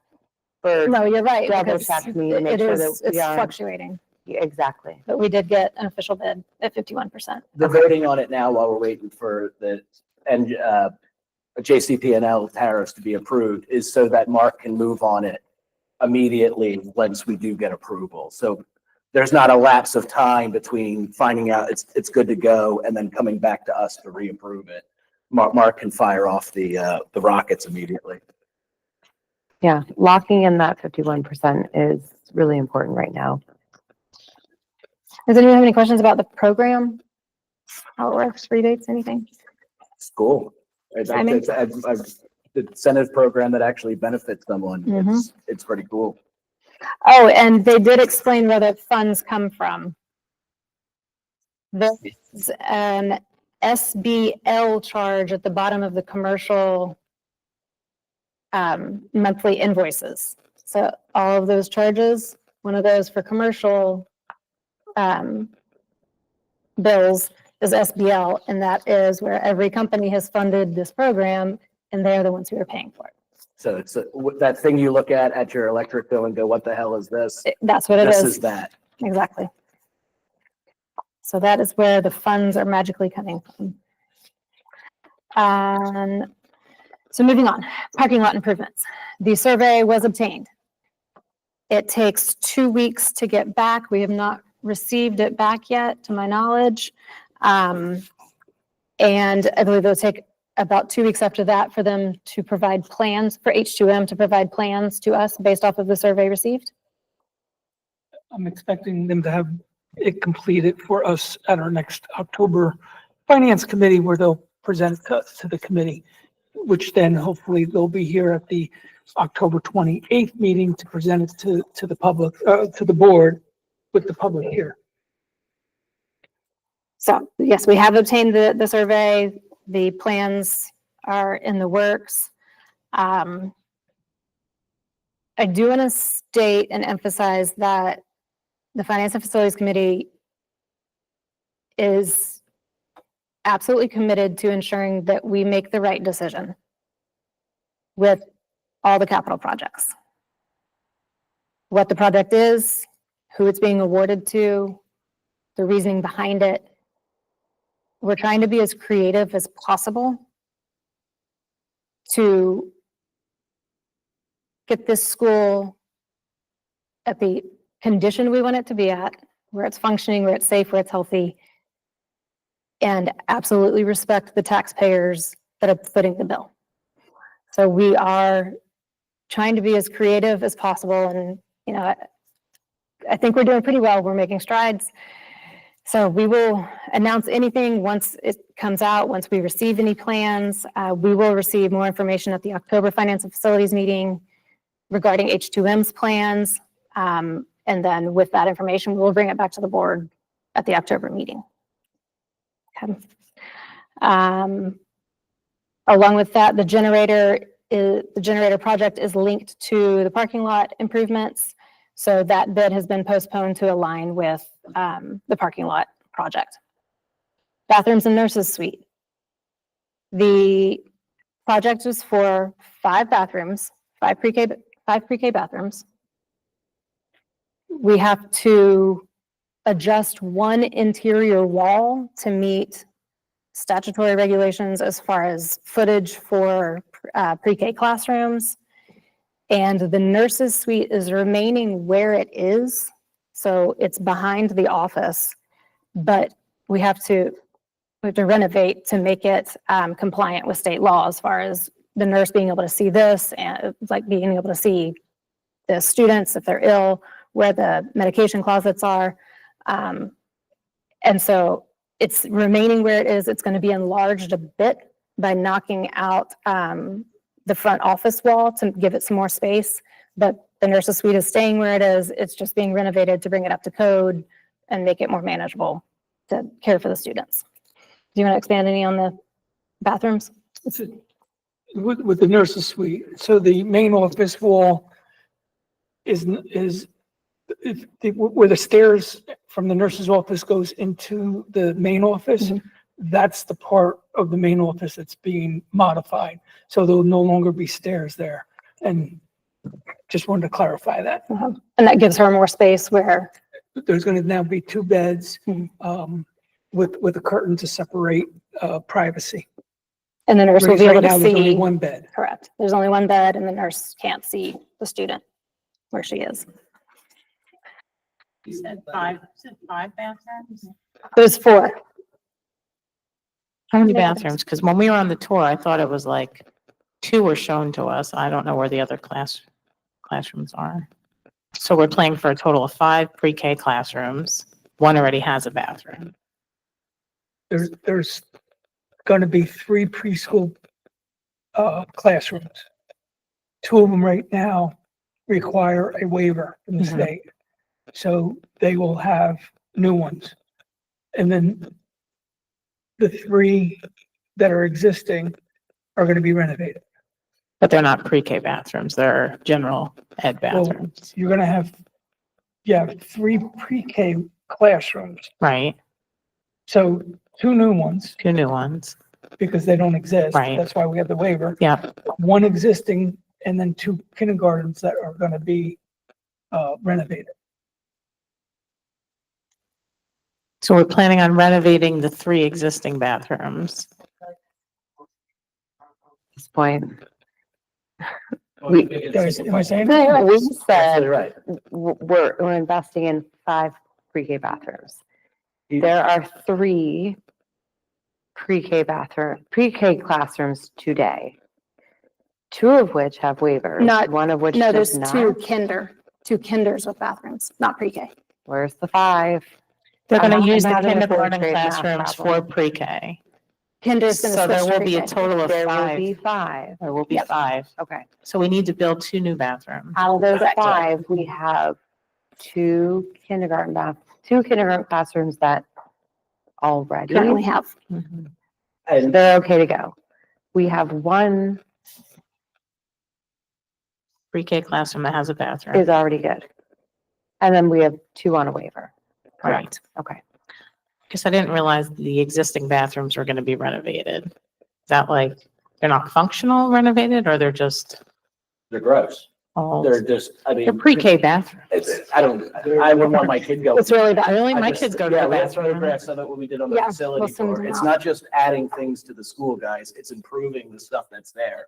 Speaker 4: for,
Speaker 1: No, you're right.
Speaker 4: Double
Speaker 1: because
Speaker 4: check me to make
Speaker 1: it
Speaker 4: sure
Speaker 1: is-
Speaker 4: that we
Speaker 1: It's
Speaker 4: are-
Speaker 1: fluctuating,
Speaker 4: exactly.
Speaker 1: but we did get an official bid at 51%.
Speaker 5: The voting on it now while we're waiting for the JCP&L tariffs to be approved is so that Mark can move on it immediately once we do get approval. So there's not a lapse of time between finding out it's good to go and then coming back to us to reapprove it. Mark can fire off the rockets immediately.
Speaker 4: Yeah, locking in that 51% is really important right now.
Speaker 1: Does anyone have any questions about the program? How it works, rebates, anything?
Speaker 5: It's cool. It's
Speaker 1: Timing?
Speaker 5: a incentive program that actually benefits someone.
Speaker 1: Mhm.
Speaker 5: It's pretty cool.
Speaker 1: Oh, and they did explain where the funds come from. There's an SBL charge at the bottom of the commercial monthly invoices. So all of those charges, one of those for commercial bills is SBL, and that is where every company has funded this program, and they're the ones who are paying for it.
Speaker 5: So it's that thing you look at your electric bill and go, what the hell is this?
Speaker 1: That's what it
Speaker 5: This
Speaker 1: is.
Speaker 5: is that.
Speaker 1: Exactly. So that is where the funds are magically coming from. So moving on, parking lot improvements. The survey was obtained. It takes 2 weeks to get back. We have not received it back yet, to my knowledge. And I believe it'll take about 2 weeks after that for them to provide plans, for H2M to provide plans to us based off of the survey received.
Speaker 2: I'm expecting them to have it completed for us at our next October Finance Committee, where they'll present it to the committee, which then hopefully they'll be here at the October 28th meeting to present it to the public, to the board with the public here.
Speaker 1: So yes, we have obtained the survey. The plans are in the works. I do want to state and emphasize that the Finance and Facilities Committee is absolutely committed to ensuring that we make the right decision with all the capital projects. What the project is, who it's being awarded to, the reasoning behind it. We're trying to be as creative as possible to get this school at the condition we want it to be at, where it's functioning, where it's safe, where it's healthy, and absolutely respect the taxpayers that are footing the bill. So we are trying to be as creative as possible, and I think we're doing pretty well. We're making strides. So we will announce anything once it comes out, once we receive any plans. We will receive more information at the October Finance and Facilities meeting regarding H2M's plans. And then with that information, we'll bring it back to the board at the October meeting. Okay. Along with that, the generator project is linked to the parking lot improvements. So that bid has been postponed to align with the parking lot project. Bathrooms and nurses suite. The project was for 5 bathrooms, 5 pre-K bathrooms. We have to adjust one interior wall to meet statutory regulations as far as footage for pre-K classrooms. And the nurses suite is remaining where it is. So it's behind the office, but we have to renovate to make it compliant with state law as far as the nurse being able to see this and like being able to see the students if they're ill, where the medication closets are. And so it's remaining where it is. It's going to be enlarged a bit by knocking out the front office wall to give it some more space. But the nurses suite is staying where it is. It's just being renovated to bring it up to code and make it more manageable to care for the students. Do you want to expand any on the bathrooms?
Speaker 2: With the nurses suite, so the main office wall is where the stairs from the nurse's office goes into the main office.
Speaker 1: Mhm.
Speaker 2: That's the part of the main office that's being modified. So there'll no longer be stairs there. And just wanted to clarify that.
Speaker 1: And that gives her more space where,
Speaker 2: There's going to now be 2 beds
Speaker 1: Mhm.
Speaker 2: with a curtain to separate privacy.
Speaker 1: and the nurse will
Speaker 2: Whereas
Speaker 1: be able
Speaker 2: right
Speaker 1: to
Speaker 2: now, there's only
Speaker 1: see.
Speaker 2: 1 bed.
Speaker 1: Correct. There's only 1 bed and the nurse can't see the student where she is.
Speaker 3: You said five bathrooms?
Speaker 1: There's 4.
Speaker 3: How many bathrooms? Because when we were on the tour, I thought it was like 2 were shown to us. I don't know where the other classrooms are. So we're playing for a total of 5 pre-K classrooms. 1 already has a bathroom.
Speaker 2: There's going to be 3 preschool classrooms. 2 of them right now require a waiver from the
Speaker 3: Mhm.
Speaker 2: state. So they will have new ones. And then the 3 that are existing are going to be renovated.
Speaker 3: But they're not pre-K bathrooms. They're general ed
Speaker 2: Well,
Speaker 3: bathrooms,
Speaker 2: you're going to have, 3 pre-K classrooms.
Speaker 3: right?
Speaker 2: So 2 new ones
Speaker 3: 2 new ones.
Speaker 2: because they don't exist.
Speaker 3: Right.
Speaker 2: That's why we have the waiver.
Speaker 3: Yeah.
Speaker 2: 1 existing and then 2 kindergartens that are going to be renovated.
Speaker 3: So we're planning on renovating the 3 existing bathrooms.
Speaker 4: This point,
Speaker 2: Am I saying?
Speaker 4: we
Speaker 5: Absolutely
Speaker 4: said
Speaker 5: right.
Speaker 4: we're investing in 5 pre-K bathrooms. There are 3 pre-K classrooms today. 2 of which have waivers,
Speaker 1: Not-
Speaker 4: 1 of which
Speaker 1: No,
Speaker 4: does
Speaker 1: there's
Speaker 4: not.
Speaker 1: 2 kinders with bathrooms, not pre-K.
Speaker 4: Where's the 5?
Speaker 3: They're
Speaker 4: I'm
Speaker 3: going
Speaker 4: not
Speaker 3: to use the
Speaker 4: having a fourth
Speaker 3: kindergarten
Speaker 4: grade math
Speaker 3: classrooms for
Speaker 4: problem.
Speaker 3: pre-K.
Speaker 1: Kinder's going to
Speaker 3: So
Speaker 1: switch
Speaker 3: there
Speaker 1: to
Speaker 3: will be a
Speaker 1: pre-K.
Speaker 3: total of
Speaker 4: There will
Speaker 3: 5.
Speaker 4: be 5.
Speaker 3: There will be
Speaker 1: Yep.
Speaker 3: 5.
Speaker 4: Okay.
Speaker 3: So we need to build 2 new bathrooms.
Speaker 4: Out of those
Speaker 1: Correct.
Speaker 4: 5, we have 2 kindergarten classrooms that already,
Speaker 1: Currently have.
Speaker 3: Mhm.
Speaker 5: And
Speaker 4: they're okay to go. We have 1
Speaker 3: Pre-K classroom that has a bathroom.
Speaker 4: is already good. And then we have 2 on a waiver.
Speaker 3: Right.
Speaker 4: Okay.
Speaker 3: Because I didn't realize the existing bathrooms were going to be renovated. Is that like, they're not functional renovated or they're just
Speaker 5: they're gross.
Speaker 3: old?
Speaker 5: They're just, I
Speaker 3: They're
Speaker 5: mean.
Speaker 3: pre-K bathrooms.
Speaker 5: I wouldn't want my kid going.
Speaker 1: It's really bad.
Speaker 3: Really?
Speaker 5: I
Speaker 3: My
Speaker 5: just-
Speaker 3: kids go to
Speaker 5: yeah,
Speaker 3: the
Speaker 5: we have
Speaker 3: bathroom.
Speaker 5: photographs of it when we did on the
Speaker 1: Yeah,
Speaker 5: facility
Speaker 1: we'll send
Speaker 5: tour.
Speaker 1: them
Speaker 5: It's
Speaker 1: out.
Speaker 5: not just adding things to the school, guys. It's improving the stuff that's there.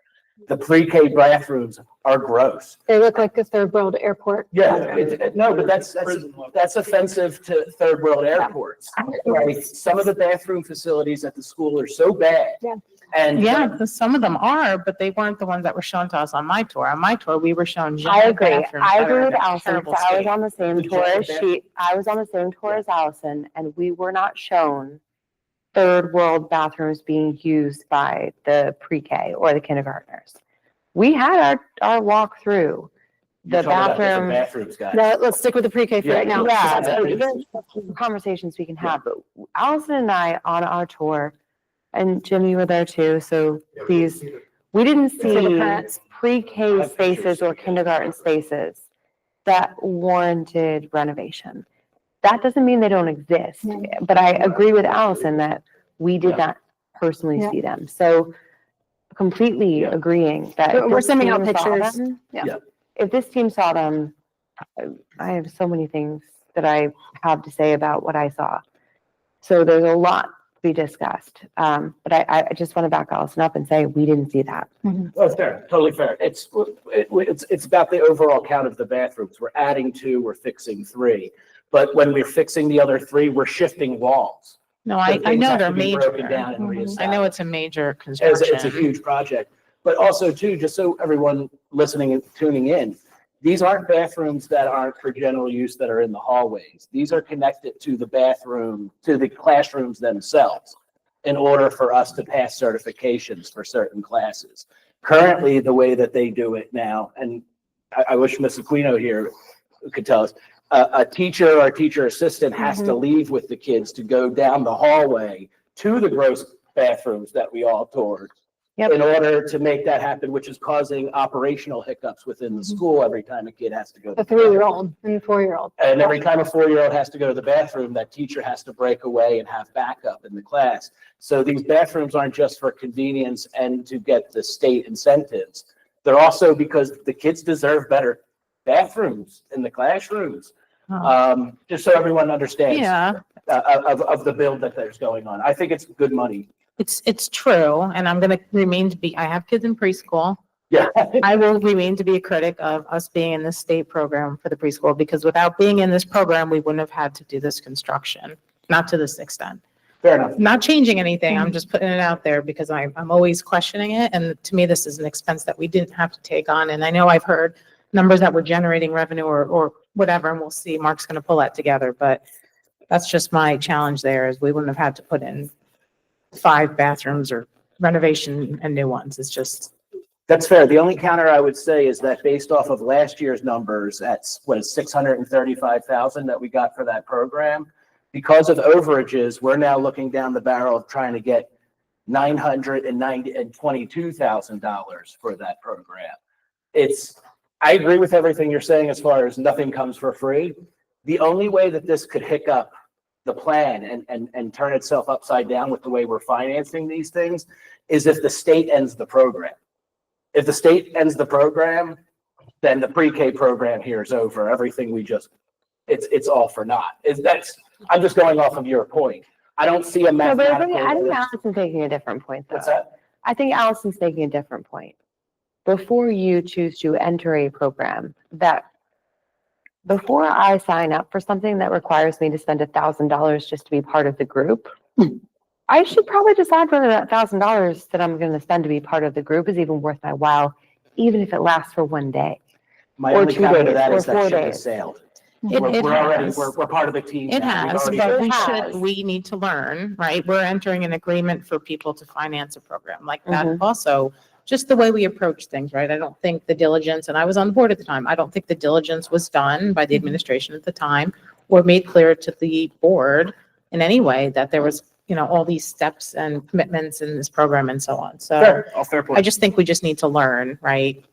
Speaker 5: The pre-K bathrooms are gross.
Speaker 1: They look like a third world airport.
Speaker 5: Yeah,
Speaker 1: bathroom.
Speaker 5: no, but that's offensive to third world airports. Right? Some of the bathroom facilities at the school are so bad.
Speaker 1: Yeah.
Speaker 5: And.
Speaker 3: Yeah, some of them are, but they weren't the ones that were shown to us on my tour. On my tour, we were shown.
Speaker 4: I
Speaker 3: giant
Speaker 4: agree.
Speaker 3: bathrooms
Speaker 4: I
Speaker 3: that are
Speaker 4: agree
Speaker 3: in
Speaker 4: with
Speaker 3: a
Speaker 4: Allison.
Speaker 3: terrible
Speaker 4: So I was
Speaker 3: state.
Speaker 4: on the same
Speaker 5: The
Speaker 4: tour as
Speaker 5: giant
Speaker 4: I was on the same tour as Allison, and we were not shown third world bathrooms being used by the pre-K or the kindergartners. We had our walk through the
Speaker 5: You're talking about different
Speaker 4: bathroom.
Speaker 5: bathrooms, guys.
Speaker 1: No, let's stick with the pre-K for
Speaker 5: Yeah.
Speaker 1: right now.
Speaker 4: Yeah,
Speaker 5: That's it.
Speaker 4: there's conversations we can have, but Allison and I on our tour, and Jim, you were there too, so please, we didn't
Speaker 1: For the
Speaker 4: see
Speaker 1: parents.
Speaker 4: pre-K spaces or kindergarten spaces that warranted renovation. That doesn't mean they don't exist,
Speaker 1: Yeah.
Speaker 4: but I agree with Allison that we did
Speaker 5: Yeah.
Speaker 4: not personally
Speaker 1: Yeah.
Speaker 4: see them. So completely
Speaker 5: Yeah.
Speaker 4: agreeing that. if
Speaker 1: We're
Speaker 4: this
Speaker 1: sending out
Speaker 4: team saw
Speaker 1: pictures.
Speaker 4: them-
Speaker 1: Yeah.
Speaker 4: If this team saw them, I have so many things that I have to say about what I saw. So there's a lot to be discussed. But I just want to back Allison up and say, we didn't see that.
Speaker 5: Oh, it's fair, totally fair. It's about the overall count of the bathrooms. We're adding 2, we're fixing 3. But when we're fixing the other 3, we're shifting walls.
Speaker 3: No,
Speaker 5: So
Speaker 3: I
Speaker 5: things
Speaker 3: know
Speaker 5: have
Speaker 3: they're
Speaker 5: to be broken down
Speaker 3: major.
Speaker 5: and
Speaker 1: Mhm.
Speaker 3: I
Speaker 5: reestablished.
Speaker 3: know it's a major
Speaker 5: It's a
Speaker 3: construction.
Speaker 5: huge project. But also too, just so everyone listening and tuning in, these aren't bathrooms that aren't for general use that are in the hallways. These are connected to the bathroom, to the classrooms themselves in order for us to pass certifications for certain classes. Currently, the way that they do it now, and I wish Ms. Aquino here could tell us, a teacher or teacher assistant has to leave with the kids to go down the hallway to the gross bathrooms that we all toured.
Speaker 4: Yep.
Speaker 5: In order to make that happen, which is causing operational hiccups within the school every time a kid has to go. to
Speaker 1: The
Speaker 5: the bathroom.
Speaker 1: 3-year-old and 4-year-old.
Speaker 5: And every time a 4-year-old has to go to the bathroom, that teacher has to break away and have backup in the class. So these bathrooms aren't just for convenience and to get the state incentives. They're also because the kids deserve better bathrooms in the classrooms.
Speaker 3: Oh.
Speaker 5: Just so everyone understands.
Speaker 3: Yeah,
Speaker 5: Of the build that there's going on. I think it's good money.
Speaker 3: it's true. And I'm going to remain to be, I have kids in preschool.
Speaker 5: Yeah.
Speaker 3: I will remain to be a critic of us being in this state program for the preschool, because without being in this program, we wouldn't have had to do this construction, not to this extent.
Speaker 5: Fair enough.
Speaker 3: Not changing anything, I'm just putting it out there because I'm always questioning it, and to me, this is an expense that we didn't have to take on, and I know I've heard numbers that were generating revenue or whatever, and we'll see, Mark's gonna pull that together, but that's just my challenge there, is we wouldn't have had to put in 5 bathrooms or renovation and new ones, it's just.
Speaker 5: That's fair. The only counter I would say is that based off of last year's numbers at what is 635,000 that we got for that program, because of overages, we're now looking down the barrel of trying to get $922,000 for that program. I agree with everything you're saying as far as nothing comes for free. The only way that this could hiccup the plan and turn itself upside down with the way we're financing these things is if the state ends the program. If the state ends the program, then the pre-K program here is over. Everything it's all for naught. I'm just going off of your point. I don't see a
Speaker 4: No, but I
Speaker 5: mathematical.
Speaker 4: think Allison's making a different point, though.
Speaker 5: What's that?
Speaker 4: I think Allison's making a different point. Before you choose to enter a program, before I sign up for something that requires me to spend $1,000 just to be part of the group, I should probably decide whether that $1,000 that I'm going to spend to be part of the group is even worth my while, even if it lasts for one day.
Speaker 5: My
Speaker 4: Or
Speaker 5: only
Speaker 4: 2
Speaker 5: counter to
Speaker 4: days,
Speaker 5: that
Speaker 4: or
Speaker 5: is that
Speaker 4: 4
Speaker 5: ship has
Speaker 4: days.
Speaker 5: sailed.
Speaker 3: It
Speaker 5: We're already,
Speaker 3: has.
Speaker 5: we're part of the team.
Speaker 3: It
Speaker 5: now. We've
Speaker 3: has,
Speaker 5: already-
Speaker 3: but
Speaker 4: It has.
Speaker 3: we need to learn, right? We're entering an agreement for people to finance a program like that.
Speaker 4: Mhm.
Speaker 3: Also, just the way we approach things, right? I don't think the diligence, and I was on the board at the time, I don't think the diligence was done by the administration at the time or made clear to the board in any way that there was, all these steps and commitments in this program and so on. So
Speaker 5: Fair
Speaker 3: I
Speaker 5: point.
Speaker 3: just think we just need to learn, right?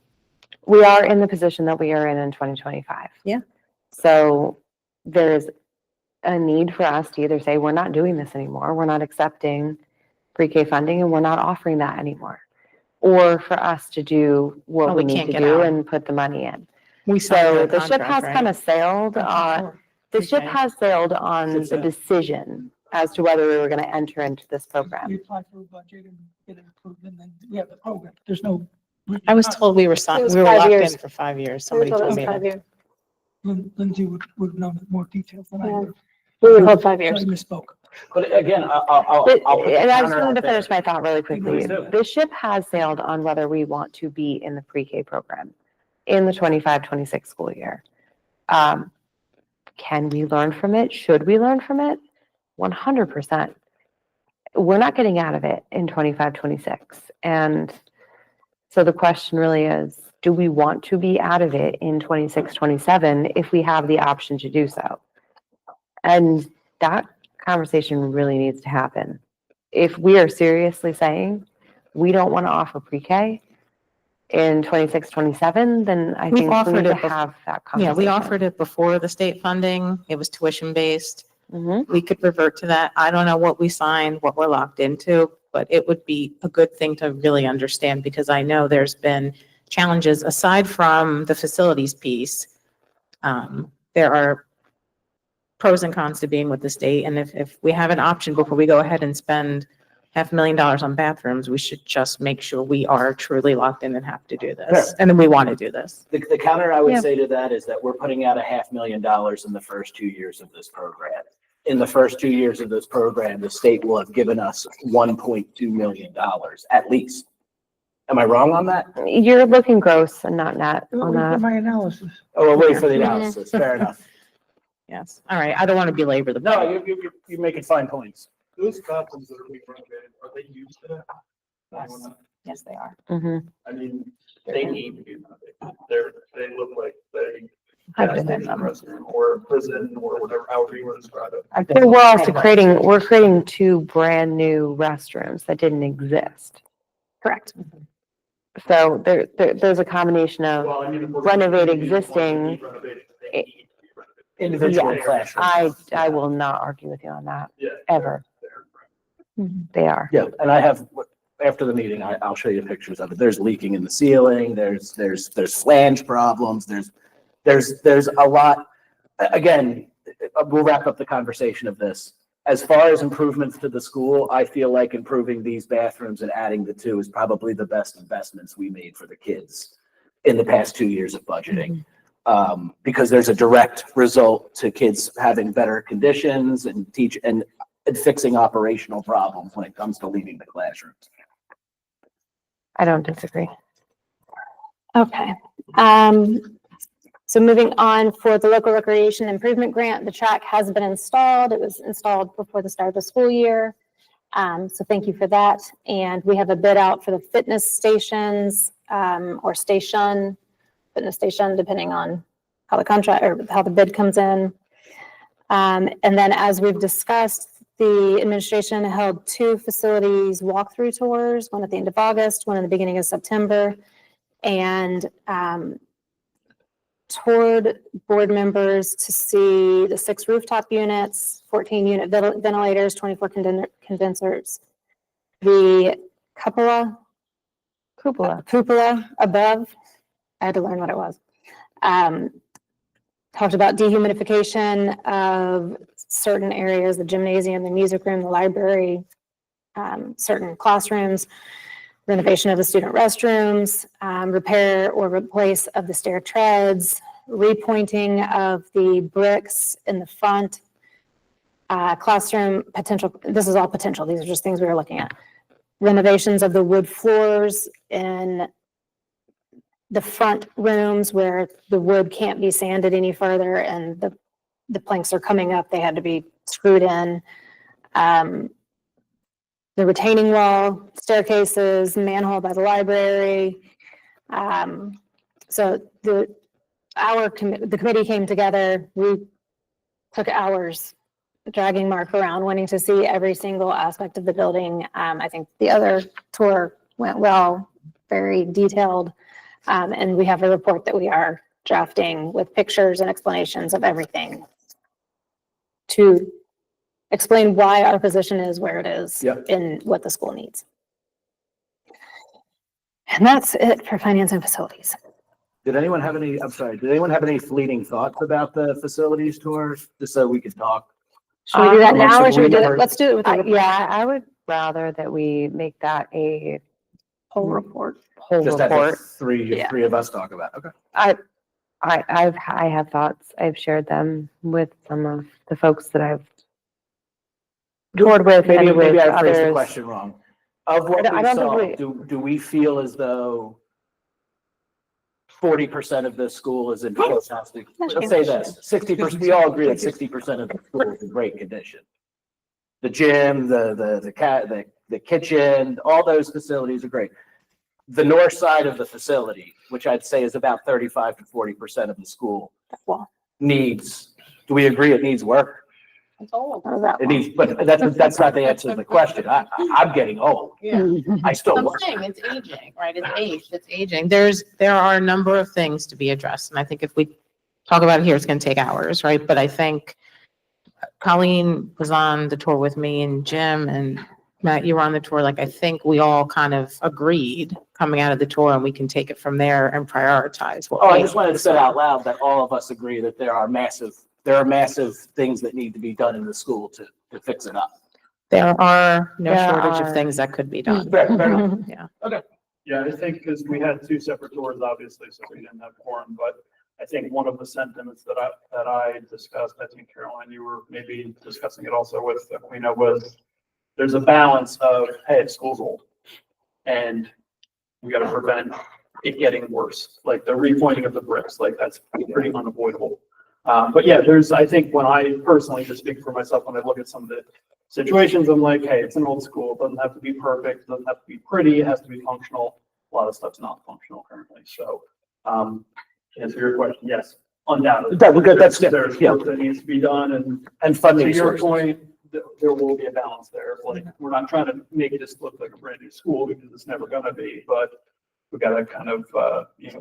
Speaker 4: We are in the position that we are in 2025.
Speaker 3: Yeah.
Speaker 4: So there's a need for us to either say, we're not doing this anymore, we're not accepting pre-K funding, and we're not offering that anymore. Or for us to do what
Speaker 3: Oh,
Speaker 4: we
Speaker 3: we
Speaker 4: need
Speaker 3: can't
Speaker 4: to
Speaker 3: get
Speaker 4: do
Speaker 3: out.
Speaker 4: and put the money in.
Speaker 3: We
Speaker 4: So
Speaker 3: signed
Speaker 4: the ship
Speaker 3: contract,
Speaker 4: has
Speaker 3: right?
Speaker 4: kind of sailed, the ship
Speaker 3: Okay.
Speaker 4: has sailed on
Speaker 5: Ship's
Speaker 4: the
Speaker 5: out.
Speaker 4: decision as to whether we were going to enter into this program.
Speaker 2: We apply for a budget and get it approved, and then we have the program. There's no.
Speaker 3: I was told we were signed,
Speaker 8: It was
Speaker 3: we were
Speaker 8: 5
Speaker 3: locked in
Speaker 8: years.
Speaker 3: for 5 years. Somebody told me that.
Speaker 2: Lindsay would know more details than I
Speaker 8: Yeah.
Speaker 2: would.
Speaker 8: We would hold 5
Speaker 2: So I
Speaker 8: years.
Speaker 2: misspoke.
Speaker 5: But again, I'll
Speaker 4: But-
Speaker 5: put the
Speaker 4: And I just
Speaker 5: counter
Speaker 4: wanted
Speaker 5: out
Speaker 4: to
Speaker 5: there.
Speaker 4: finish my thought really quickly.
Speaker 5: Please do.
Speaker 4: The ship has sailed on whether we want to be in the pre-K program in the 25-26 school year. Can we learn from it? Should we learn from it? 100%. We're not getting out of it in 25-26. And so the question really is, do we want to be out of it in 26-27 if we have the option to do so? And that conversation really needs to happen. If we are seriously saying we don't want to offer pre-K in 26-27, then I
Speaker 3: We've
Speaker 4: think we
Speaker 3: offered
Speaker 4: need to
Speaker 3: it bef-
Speaker 4: have that
Speaker 3: Yeah,
Speaker 4: conversation.
Speaker 3: we offered it before the state funding. It was tuition based.
Speaker 4: Mhm.
Speaker 3: We could revert to that. I don't know what we signed, what we're locked into, but it would be a good thing to really understand because I know there's been challenges aside from the facilities piece. There are pros and cons to being with the state. And if we have an option before we go ahead and spend $500,000 on bathrooms, we should just make sure we are truly locked in and have to do this.
Speaker 5: Fair.
Speaker 3: And then we want to do this.
Speaker 5: The counter I would
Speaker 3: Yeah.
Speaker 5: say to that is that we're putting out $500,000 in the first 2 years of this program. In the first 2 years of this program, the state will have given us $1.2 million at least. Am I wrong on that?
Speaker 4: You're looking gross and not net on
Speaker 2: Look at
Speaker 4: that.
Speaker 2: my analysis.
Speaker 5: Oh, we'll wait for the analysis. Fair enough.
Speaker 3: Yes. All right. I don't want to belabor the.
Speaker 5: No, you're making fine points.
Speaker 9: Those bathrooms that are being renovated, are they used to that?
Speaker 3: Yes. Yes, they are.
Speaker 4: Mhm.
Speaker 9: I mean, they need to be renovated. They look like they.
Speaker 3: I've been in them.
Speaker 9: Restroom or a prison or whatever, however you want to describe it.
Speaker 3: I've been-
Speaker 4: So we're creating 2 brand new restrooms that didn't exist.
Speaker 3: Correct.
Speaker 4: So there's a combination of,
Speaker 9: Well, I mean, if we're
Speaker 4: Renovate
Speaker 9: gonna be
Speaker 4: existing-
Speaker 9: renovated, they need to be renovated.
Speaker 5: Individual
Speaker 4: Yes.
Speaker 5: classrooms.
Speaker 4: I will not argue with you on that,
Speaker 9: Yeah.
Speaker 4: ever. They are.
Speaker 5: Yeah, and I have, after the meeting, I'll show you pictures of it. There's leaking in the ceiling, there's flange problems, there's a lot. Again, we'll wrap up the conversation of this. As far as improvements to the school, I feel like improving these bathrooms and adding the two is probably the best investments we made for the kids in the past 2 years of budgeting. Because there's a direct result to kids having better conditions and and fixing operational problems when it comes to leaving the classrooms.
Speaker 4: I don't disagree.
Speaker 1: Okay. So moving on, for the local recreation improvement grant, the track has been installed. It was installed before the start of the school year. So thank you for that. And we have a bid out for the fitness stations, or fitness station, depending on how the contract or how the bid comes in. And then, as we've discussed, the administration held 2 facilities walkthrough tours, one at the end of August, one in the beginning of September, and toured board members to see the 6 rooftop units, 14 unit ventilators, 24 condensers, the cupola above. I had to learn what it was. Talked about dehumidification of certain areas, the gymnasium, the music room, the library, certain classrooms, renovation of the student restrooms, repair or replace of the stair treads, repointing of the bricks in the front, classroom potential. This is all potential. These are just things we were looking at. Renovations of the wood floors in the front rooms where the wood can't be sanded any further and the planks are coming up. They had to be screwed in. The retaining wall, staircases, manhole by the library. So the committee came together. We took hours dragging Mark around, wanting to see every single aspect of the building. I think the other tour went well, very detailed. And we have a report that we are drafting with pictures and explanations of everything to explain why our position is where it is in what the school needs. And that's it for finance and facilities.
Speaker 5: Did anyone have any fleeting thoughts about the facilities tours, just so we could talk?
Speaker 1: Should we do that now or should we do it?
Speaker 5: Amongst
Speaker 1: Let's do it with the report.
Speaker 4: Yeah, I would rather that we make that a
Speaker 1: Whole report.
Speaker 4: whole
Speaker 5: Just have
Speaker 4: report.
Speaker 5: three of us talk about, okay.
Speaker 4: I have thoughts. I've shared them with some of the folks that I've toured with and with
Speaker 5: Maybe I phrased the
Speaker 4: others.
Speaker 5: question wrong. Of what
Speaker 4: I
Speaker 5: we
Speaker 4: don't
Speaker 5: saw,
Speaker 4: think
Speaker 5: do we feel as though 40% of the school is in fantastic, let's say this, 60%, we all agree that 60% of the school is in great condition. The gym, the kitchen, all those facilities are great. The north side of the facility, which I'd say is about 35 to 40% of the school, needs, do we agree it needs work? It needs, but that's not the answer to the question. I'm getting old.
Speaker 3: Yeah.
Speaker 5: I still
Speaker 3: I'm
Speaker 5: work.
Speaker 3: saying it's aging, right? It's aging. There are a number of things to be addressed. And I think if we talk about it here, it's going to take hours, right? But I think Colleen was on the tour with me and Jim and Matt, you were on the tour. Like, I think we all kind of agreed coming out of the tour and we can take it from there and prioritize.
Speaker 5: Oh, I just wanted to say out loud that all of us agree that there are massive things that need to be done in the school to fix it up.
Speaker 3: There are no
Speaker 4: There
Speaker 3: shortage of
Speaker 4: are.
Speaker 3: thing that could be done.
Speaker 5: Fair enough.
Speaker 3: Yeah.
Speaker 9: Yeah, I think because we had 2 separate tours, obviously, so we didn't have quorum, but I think one of the sentiments that I discussed, I think Caroline, you were maybe discussing it also with Aquina, was there's a balance of, hey, school's old and we got to prevent it getting worse. Like the repointing of the bricks, like that's pretty unavoidable. But yeah, I think when I personally, just speak for myself, when I look at some of the situations, I'm like, hey, it's an old school. It doesn't have to be perfect. It doesn't have to be pretty. It has to be functional. A lot of stuff's not functional currently. So, to answer your question, yes, undoubtedly.
Speaker 5: That's
Speaker 9: There's work that needs to be done, and
Speaker 5: funding
Speaker 9: to your
Speaker 5: sources.
Speaker 9: point, there will be a balance there. Like, we're not trying to make this look like a brand new school because it's never gonna be, but we gotta kind of,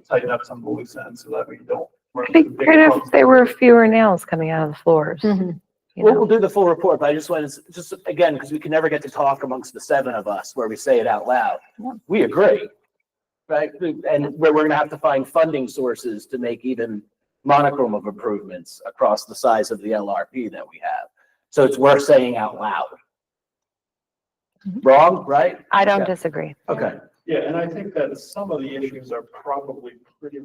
Speaker 9: tighten up some of the loose ends so that we don't. run
Speaker 4: It'd
Speaker 9: into
Speaker 4: be
Speaker 9: big
Speaker 4: great if
Speaker 9: problems.
Speaker 4: there were fewer nails coming out of the floors.
Speaker 1: Mhm.
Speaker 4: You
Speaker 5: We'll
Speaker 4: know?
Speaker 5: do the full report, but I just wanted to, just again, because we can never get to talk amongst the 7 of us where we say it out loud. We agree, right? And we're going to have to find funding sources to make even monochrome of improvements across the size of the LRP that we have. So it's worth saying out loud. Wrong, right?
Speaker 4: I don't
Speaker 5: Yeah.
Speaker 4: disagree.
Speaker 5: Okay.
Speaker 9: Yeah, and I think that some of the issues are probably pretty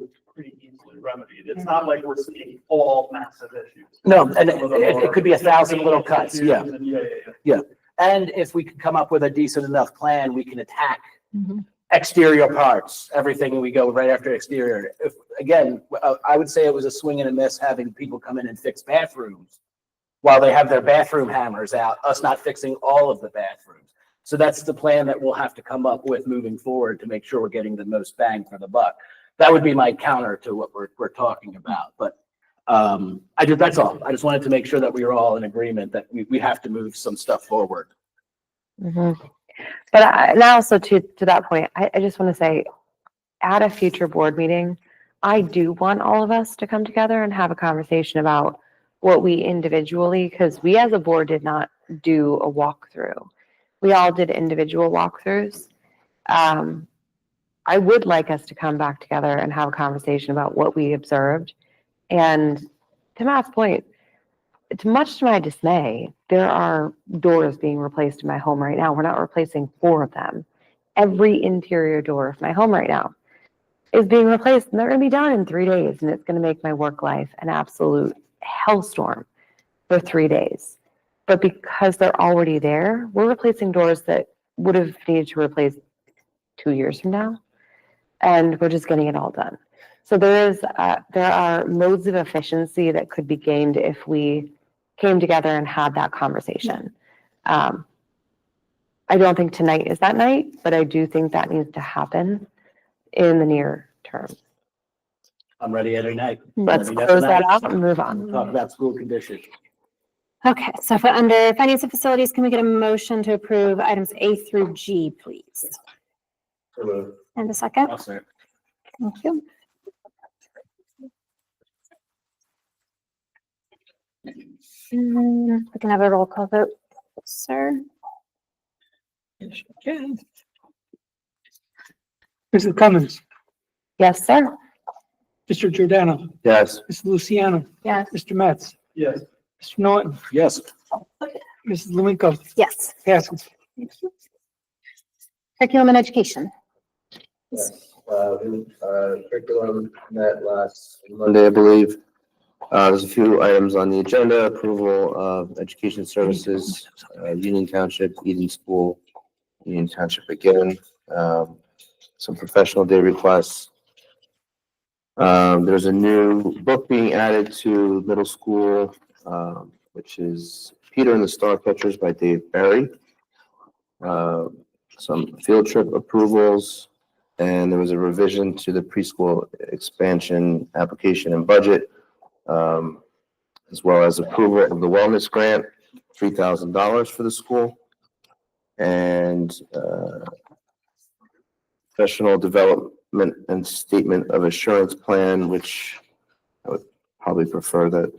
Speaker 9: easily remedied. It's not like we're seeing all massive issues.
Speaker 5: No, and
Speaker 9: Some of them
Speaker 5: it could be 1,000 little cuts,
Speaker 9: issues,
Speaker 5: yeah.
Speaker 9: and Yeah.
Speaker 5: And if we could come up with a decent enough plan, we can attack
Speaker 1: Mhm.
Speaker 5: exterior parts, everything, we go right after exterior. If, again, I would say it was a swing and a miss having people come in and fix bathrooms while they have their bathroom hammers out, us not fixing all of the bathrooms. So that's the plan that we'll have to come up with moving forward to make sure we're getting the most bang for the buck. That would be my counter to what we're talking about. But that's all. I just wanted to make sure that we were all in agreement that we have to move some stuff forward.
Speaker 4: Mhm. But and also to that point, I just want to say, at a future board meeting, I do want all of us to come together and have a conversation about what we individually, because we as a board did not do a walkthrough. We all did individual walkthroughs. I would like us to come back together and have a conversation about what we observed. And to Matt's point, it's much to my dismay, there are doors being replaced in my home right now. We're not replacing 4 of them. Every interior door of my home right now is being replaced, and they're going to be done in 3 days. And it's going to make my work life an absolute hellstorm for 3 days. But because they're already there, we're replacing doors that would have needed to replace 2 years from now. And we're just getting it all done. So there are modes of efficiency that could be gained if we came together and had that conversation. I don't think tonight is that night, but I do think that needs to happen in the near term.
Speaker 5: I'm ready every night.
Speaker 4: Let's
Speaker 5: Let me know
Speaker 4: close that
Speaker 5: tonight.
Speaker 4: out and move on.
Speaker 5: Talk about school conditions.
Speaker 1: Okay, so for under finance and facilities, can we get a motion to approve items A through G, please? And a second?
Speaker 5: I'll say it.
Speaker 1: Thank you. We can have a roll call vote, sir.
Speaker 2: Yes, you can. Mrs. Cummins,
Speaker 4: Yes, sir.
Speaker 2: Mr. Giordano,
Speaker 5: Yes.
Speaker 2: Mrs. Luciano,
Speaker 1: Yes.
Speaker 2: Mr. Metz,
Speaker 9: Yes.
Speaker 2: Mr. Norton,
Speaker 5: Yes.
Speaker 2: Mrs. Levinko,
Speaker 1: Yes.
Speaker 2: passes.
Speaker 1: Curriculum and education.
Speaker 10: Curriculum met last Monday, I believe. There's a few items on the agenda: approval of education services, Union Township, Eden School, Union Township again, some professional day requests. There's a new book being added to middle school, which is Peter and the Starcatchers by Dave Barry. Some field trip approvals, and there was a revision to the preschool expansion application and budget, as well as approval of the wellness grant, $3,000 for the school, and professional development and statement of assurance plan, which I would probably prefer that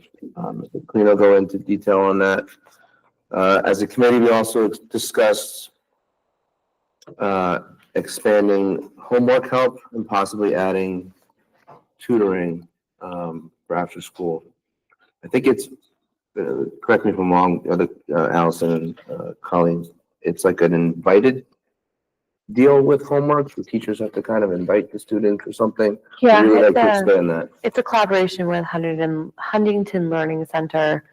Speaker 10: Clino go into detail on that. As a committee, we also discussed expanding homework help and possibly adding tutoring for after school. I think it's, correct me if I'm wrong, Allison and Colleen, it's like an invited deal with homework. The teachers have to kind of invite the students or something.
Speaker 4: Yeah,
Speaker 10: We would like to expand that.
Speaker 4: it's a collaboration with Huntington Learning Center,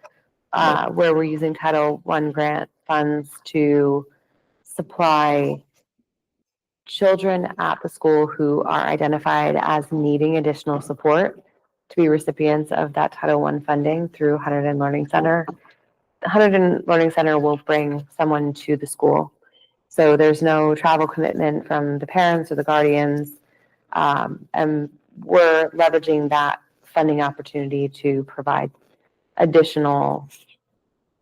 Speaker 4: where we're using Title I grant funds to supply children at the school who are identified as needing additional support to be recipients of that Title I funding through Huntington Learning Center. The Huntington Learning Center will bring someone to the school. So there's no travel commitment from the parents or the guardians. And we're leveraging that funding opportunity to provide additional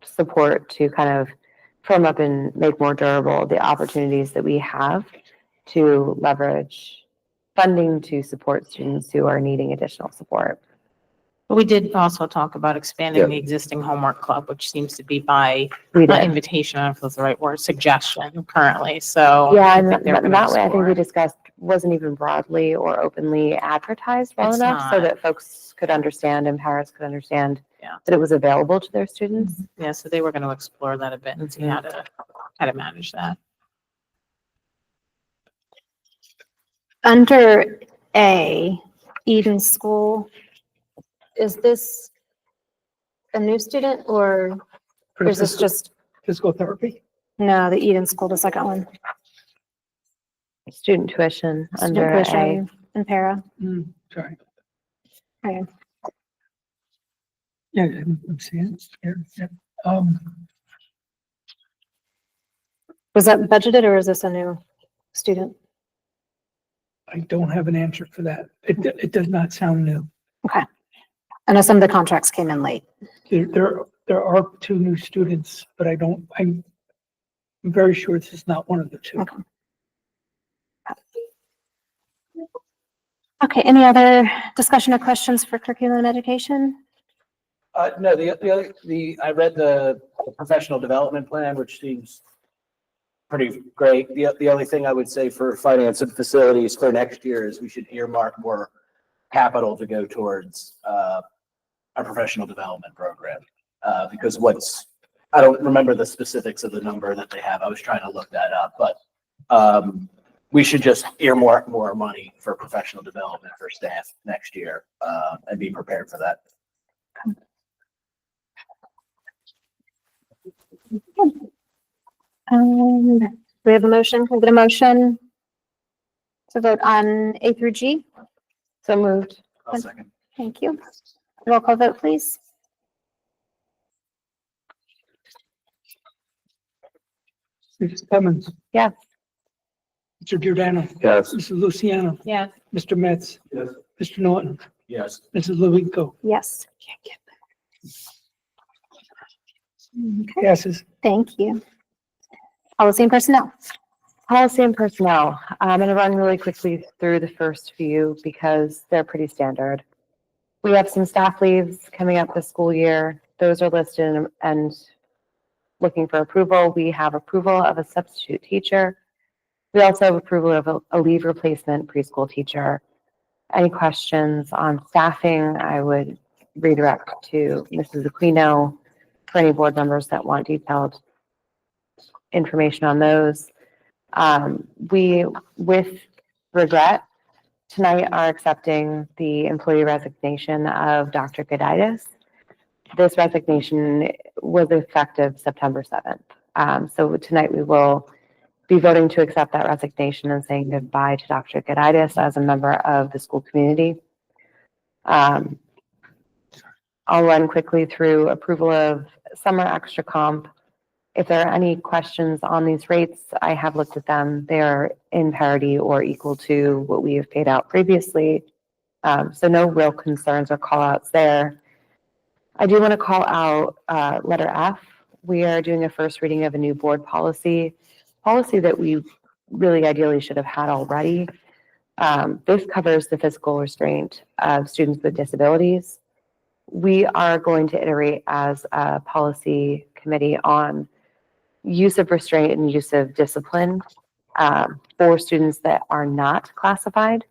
Speaker 4: support to kind of firm up and make more durable the opportunities that we have to leverage funding to support students who are needing additional support.
Speaker 3: But we did also talk about expanding
Speaker 10: Yeah.
Speaker 3: the existing homework club, which seems to be by
Speaker 4: We
Speaker 3: not
Speaker 4: did.
Speaker 3: invitation, I don't know if that's the right word, suggestion currently. So.
Speaker 4: Yeah,
Speaker 3: I
Speaker 4: and
Speaker 3: think they were
Speaker 4: that
Speaker 3: gonna
Speaker 4: way, I think we
Speaker 3: explore.
Speaker 4: discussed wasn't even broadly or openly advertised well
Speaker 3: It's
Speaker 4: enough so
Speaker 3: not.
Speaker 4: that folks could understand and parents could understand
Speaker 3: Yeah.
Speaker 4: that it was available to their students.
Speaker 3: Yeah, so they were going to explore that a bit and see how to manage that.
Speaker 1: Under A, Eden School, is this a new student or
Speaker 2: For
Speaker 1: is this just,
Speaker 2: physical therapy?
Speaker 1: no, the Eden School, the second one?
Speaker 4: Student tuition under
Speaker 1: Student
Speaker 4: A.
Speaker 1: tuition and para.
Speaker 2: Sorry.
Speaker 1: Okay.
Speaker 2: Yeah, I'm seeing it here. Yeah.
Speaker 1: Was that budgeted or is this a new student?
Speaker 2: I don't have an answer for that. It does not sound new.
Speaker 1: I know some of the contracts came in late.
Speaker 2: There are two new students, but I'm very sure this is not one of the two.
Speaker 1: Okay. Okay, any other discussion or questions for curriculum and education?
Speaker 5: No, I read the professional development plan, which seems pretty great. The only thing I would say for finance and facilities for next year is we should earmark more capital to go towards, our professional development program. Because I don't remember the specifics of the number that they have. I was trying to look that up, but, we should just earmark more money for professional development for staff next year, and be prepared for that.
Speaker 1: We have a motion, can we get a motion to vote on A through G?
Speaker 4: So moved.
Speaker 5: I'll second.
Speaker 1: Thank you. Roll call vote, please.
Speaker 2: Mrs. Cummins.
Speaker 4: Yes.
Speaker 2: Mr. Giordano.
Speaker 10: Yes.
Speaker 2: Mrs. Luciano.
Speaker 3: Yeah.
Speaker 2: Mr. Metz.
Speaker 9: Yes.
Speaker 2: Mr. Norton.
Speaker 5: Yes.
Speaker 2: Mrs. Levinko.
Speaker 1: Yes. Okay,
Speaker 2: Passes.
Speaker 1: thank you. Policy and personnel.
Speaker 4: Policy and personnel. I'm going to run really quickly through the first few because they're pretty standard. We have some staff leaves coming up this school year. Those are listed and looking for approval. We have approval of a substitute teacher. We also have approval of a leave replacement preschool teacher. Any questions on staffing, I would redirect to Mrs. Aquino for any board members that want detailed information on those. We, with regret, tonight are accepting the employee resignation of Dr. Goditis. This resignation was effective September 7th. So tonight we will be voting to accept that resignation and saying goodbye to Dr. Goditis as a member of the school community. I'll run quickly through approval of summer extra comp. If there are any questions on these rates, I have looked at them. They are in parity or equal to what we have paid out previously. So no real concerns or call outs there. I do want to call out letter F. We are doing a first reading of a new board policy that we really ideally should have had already. This covers the physical restraint of students with disabilities. We are going to iterate as a policy committee on use of restraint and use of discipline for students that are not classified.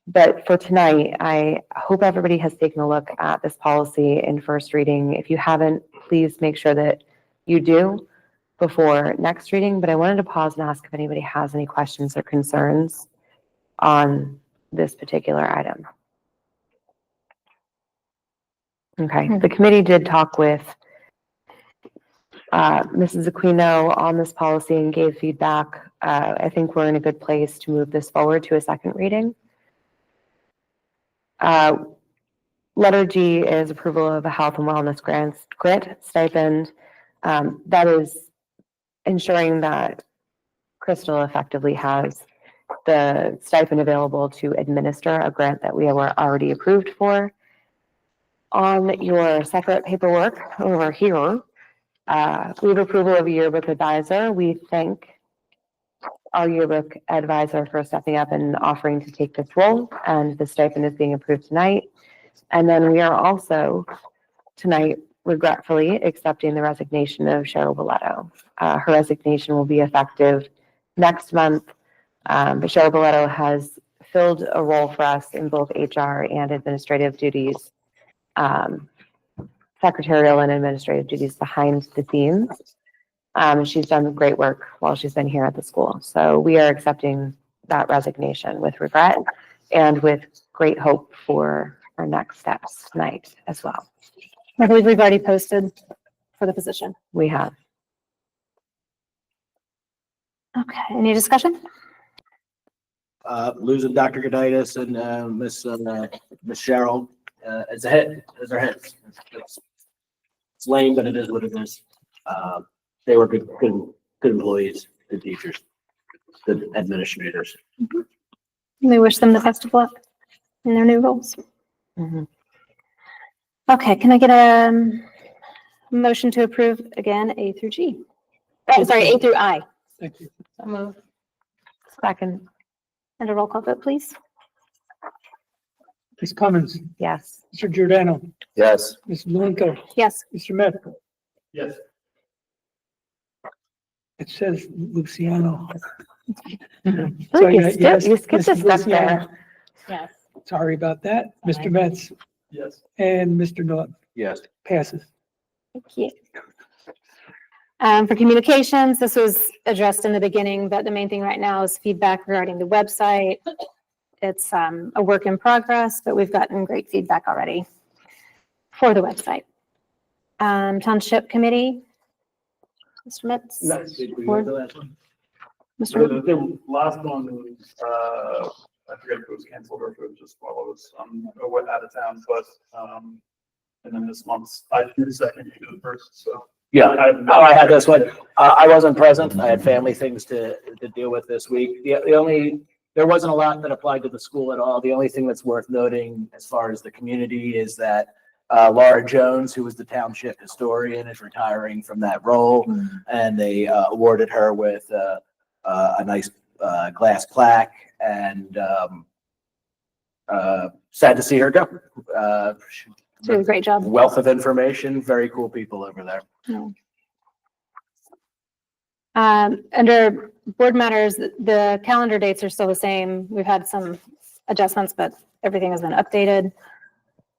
Speaker 4: But for tonight, I hope everybody has taken a look at this policy in first reading. If you haven't, please make sure that you do before next reading. But I wanted to pause and ask if anybody has any questions or concerns on this particular item. Okay, the committee did talk with Mrs. Aquino on this policy and gave feedback. I think we're in a good place to move this forward to a second reading. Letter G is approval of a health and wellness grant stipend. That is ensuring that Crystal effectively has the stipend available to administer a grant that we were already approved for. On your separate paperwork over here, we have approval of a yearbook advisor. We thank our yearbook advisor for stepping up and offering to take this role, and the stipend is being approved tonight. And then we are also tonight regretfully accepting the resignation of Cheryl Valletto. Her resignation will be effective next month. But Cheryl Boletto has filled a role for us in both HR and administrative duties, secretarial and administrative duties behind the scenes. She's done great work while she's been here at the school. So we are accepting that resignation with regret and with great hope for our next steps tonight as well.
Speaker 1: I believe we've already posted for the position.
Speaker 4: We have.
Speaker 1: Okay, any discussion?
Speaker 5: Losing Dr. Goditis and, Miss Cheryl, it's a hit, it's a hit. It's lame, but it is what it is. They were good employees, good teachers, good administrators.
Speaker 1: We wish them the best of luck in their new roles.
Speaker 4: Mhm.
Speaker 1: Okay, can I get a motion to approve again, A through G? Sorry, A through I.
Speaker 2: Thank you.
Speaker 3: So move.
Speaker 4: Second,
Speaker 1: And a roll call vote, please.
Speaker 2: Ms. Cummins,
Speaker 4: yes.
Speaker 2: Mr. Giordano,
Speaker 10: Yes.
Speaker 2: Ms. Malinko,
Speaker 1: Yes.
Speaker 2: Mr. Met.
Speaker 9: Yes.
Speaker 2: It says Luciano.
Speaker 4: Look, you skipped a step there.
Speaker 3: Yes.
Speaker 2: Sorry about that. Mr. Metz
Speaker 9: Yes.
Speaker 2: and Mr. Norton
Speaker 5: Yes.
Speaker 2: passes.
Speaker 1: Thank you. For communications, this was addressed in the beginning, but the main thing right now is feedback regarding the website. It's a work in progress, but we've gotten great feedback already for the website. Township Committee, Mr. Metz? Board? Mr. Metz?
Speaker 9: The last one was, I forget if it was canceled or if it was just while I was, out of town, but, and then this month's, I do the second, you do the first, so.
Speaker 5: Yeah, I had this one. I wasn't present. I had family things to deal with this week. There wasn't a lot that applied to the school at all. The only thing that's worth noting as far as the community is that Laura Jones, who was the township historian, is retiring from that role. And they awarded her with a nice glass plaque, and sad to see her go.
Speaker 1: She did a great job.
Speaker 5: Wealth of information, very cool people over there.
Speaker 1: Under board matters, the calendar dates are still the same. We've had some adjustments, but everything has been updated.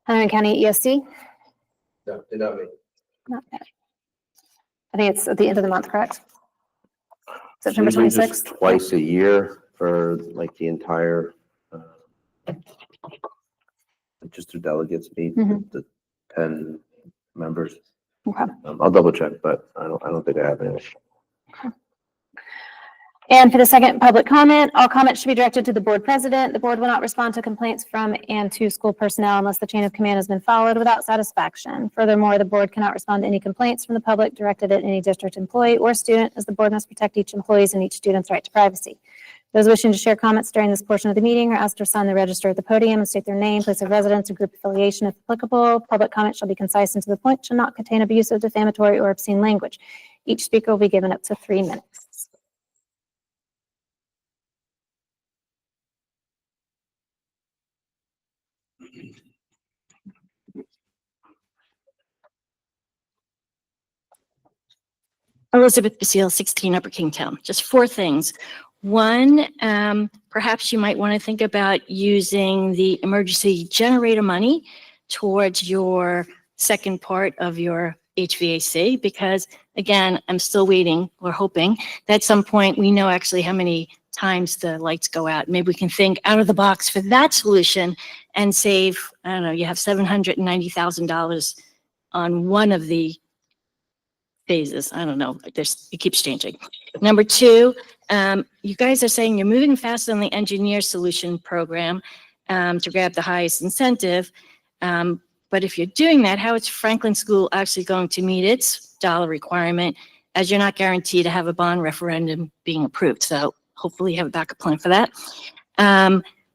Speaker 1: Huntington County ESC?
Speaker 10: No, did not me.
Speaker 1: Not yet. I think it's at the end of the month, correct? September
Speaker 10: Usually just
Speaker 1: 26th?
Speaker 10: Twice a year for like the entire, just the delegates meet,
Speaker 1: Mhm.
Speaker 10: the 10 members.
Speaker 1: Okay.
Speaker 10: I'll double check, but I don't think I have any.
Speaker 1: And for the second public comment, all comments should be directed to the board president. The board will not respond to complaints from and to school personnel unless the chain of command has been followed without satisfaction. Furthermore, the board cannot respond to any complaints from the public directed at any district employee or student, as the board must protect each employee's and each student's right to privacy. Those wishing to share comments during this portion of the meeting are asked to sign the register at the podium and state their name, place of residence, or group affiliation if applicable. Public comment shall be concise and to the point, shall not contain abusive, defamatory, or obscene language. Each speaker will be given up to 3 minutes.
Speaker 6: Elizabeth Basile, 16 Upper Kingtown. Just 4 things. One, perhaps you might want to think about using the emergency generator money towards your second part of your HVAC, because again, I'm still waiting, we're hoping that at some point we know actually how many times the lights go out. Maybe we can think out of the box for that solution and save, I don't know, you have $790,000 on one of the phases. I don't know. It keeps changing. Number 2, you guys are saying you're moving fast on the engineer solution program to grab the highest incentive. But if you're doing that, how is Franklin School actually going to meet its dollar requirement, as you're not guaranteed to have a bond referendum being approved? So hopefully you have a backup plan for that.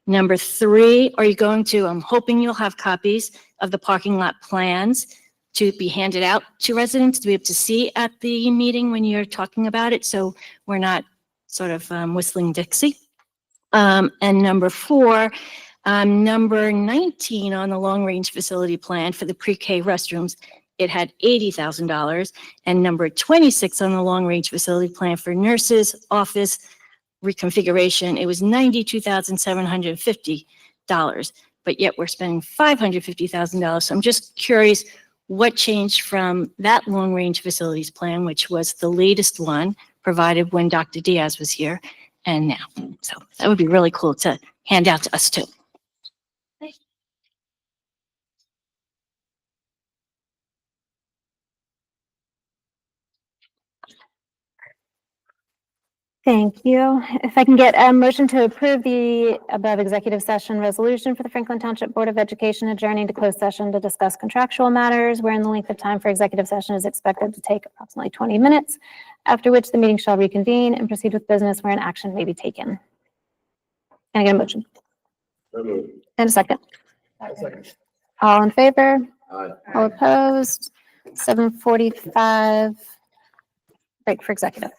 Speaker 6: Number 3, are you going to, I'm hoping you'll have copies of the parking lot plans to be handed out to residents to be able to see at the meeting when you're talking about it, so we're not sort of whistling Dixie. And number 4, number 19 on the long-range facility plan for the pre-K restrooms, it had $80,000. And number 26 on the long-range facility plan for nurses, office, reconfiguration, it was $92,750, but yet we're spending $550,000. So I'm just curious what changed from that long-range facilities plan, which was the latest one provided when Dr. Diaz was here, and now. So that would be really cool to hand out to us too.
Speaker 1: Thank you. If I can get a motion to approve the above executive session resolution for the Franklin Township Board of Education adjourning to closed session to discuss contractual matters, wherein the length of time for executive session is expected to take approximately 20 minutes, after which the meeting shall reconvene and proceed with business wherein action may be taken. Can I get a motion? And a second? All in favor? All opposed? 7:45. Break for executive.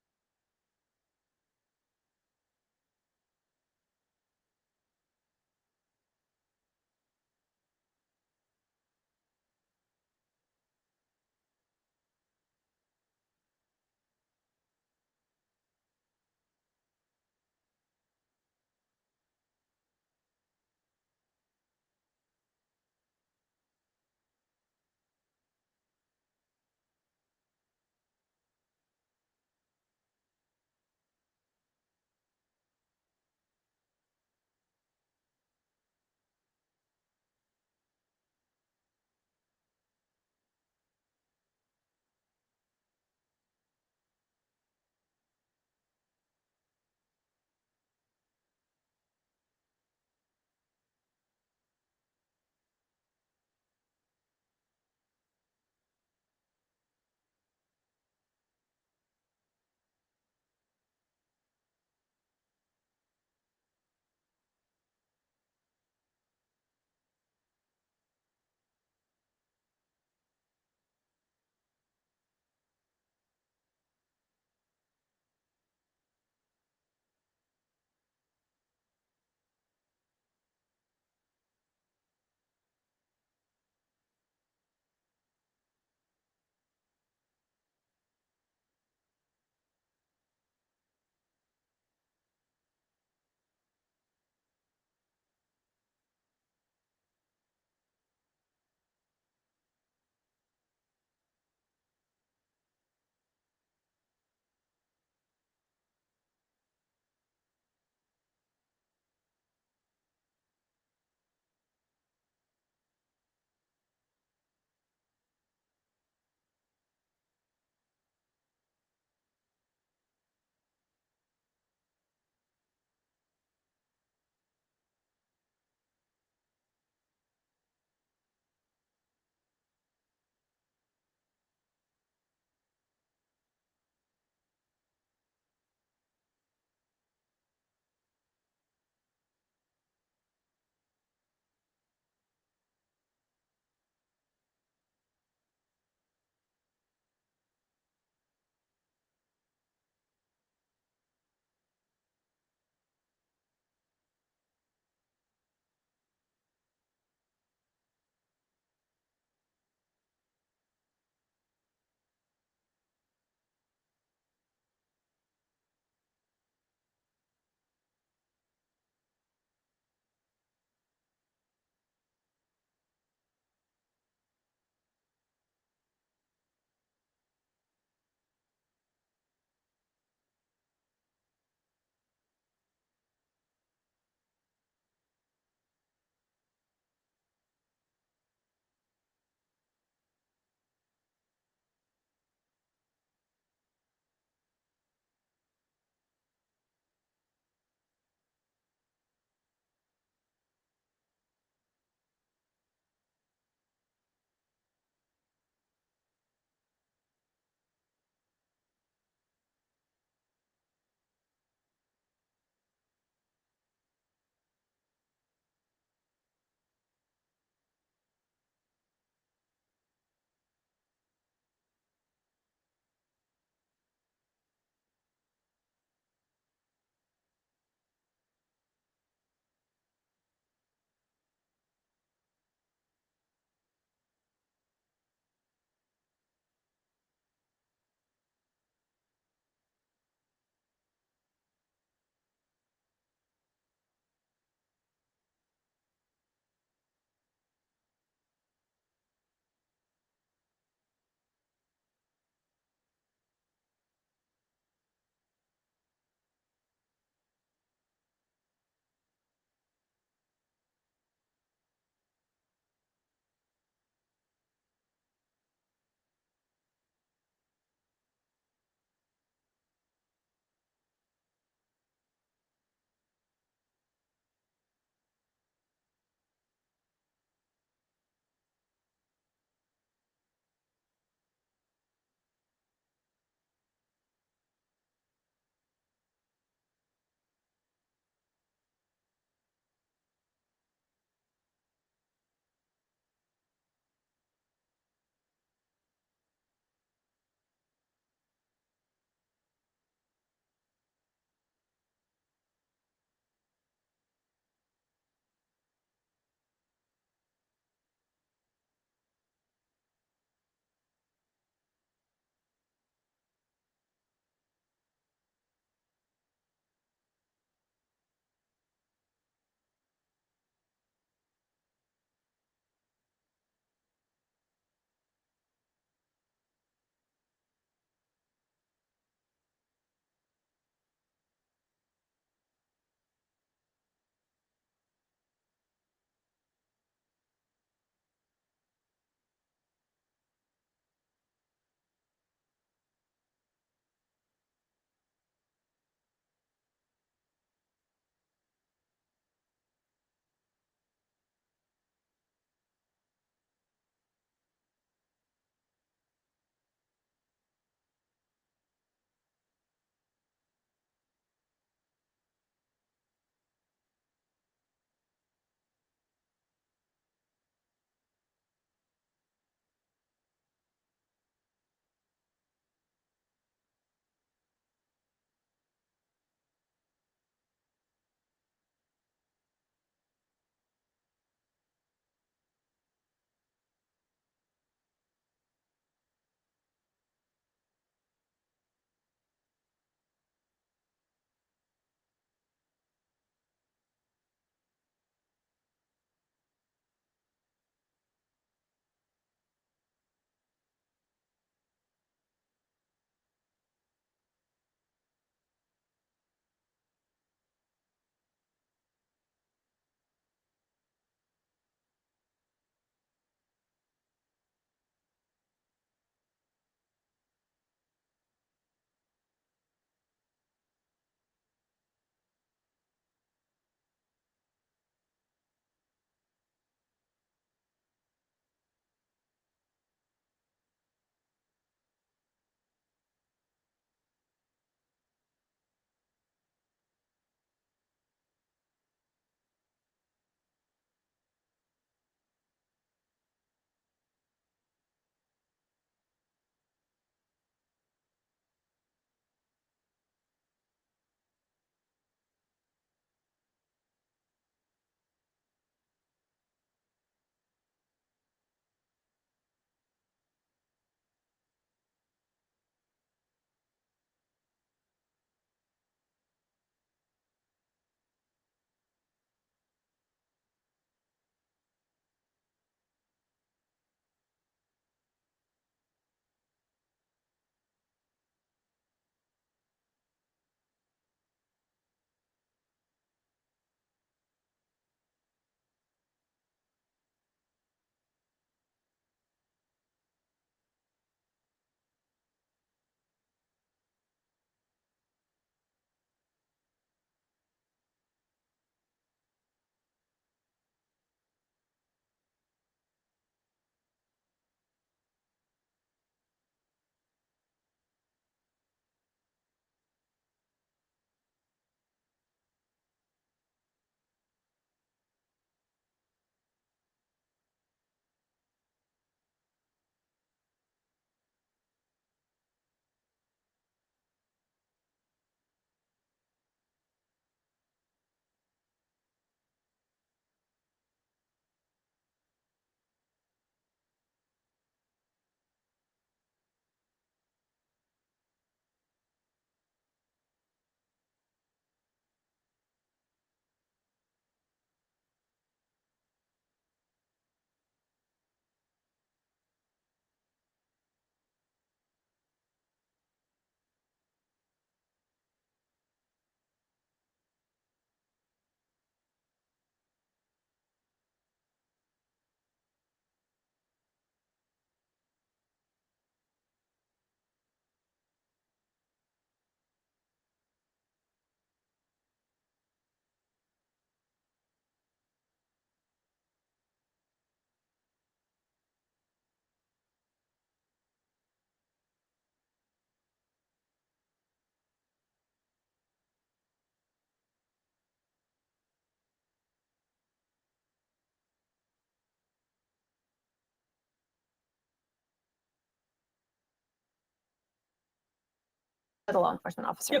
Speaker 1: the law enforcement officer.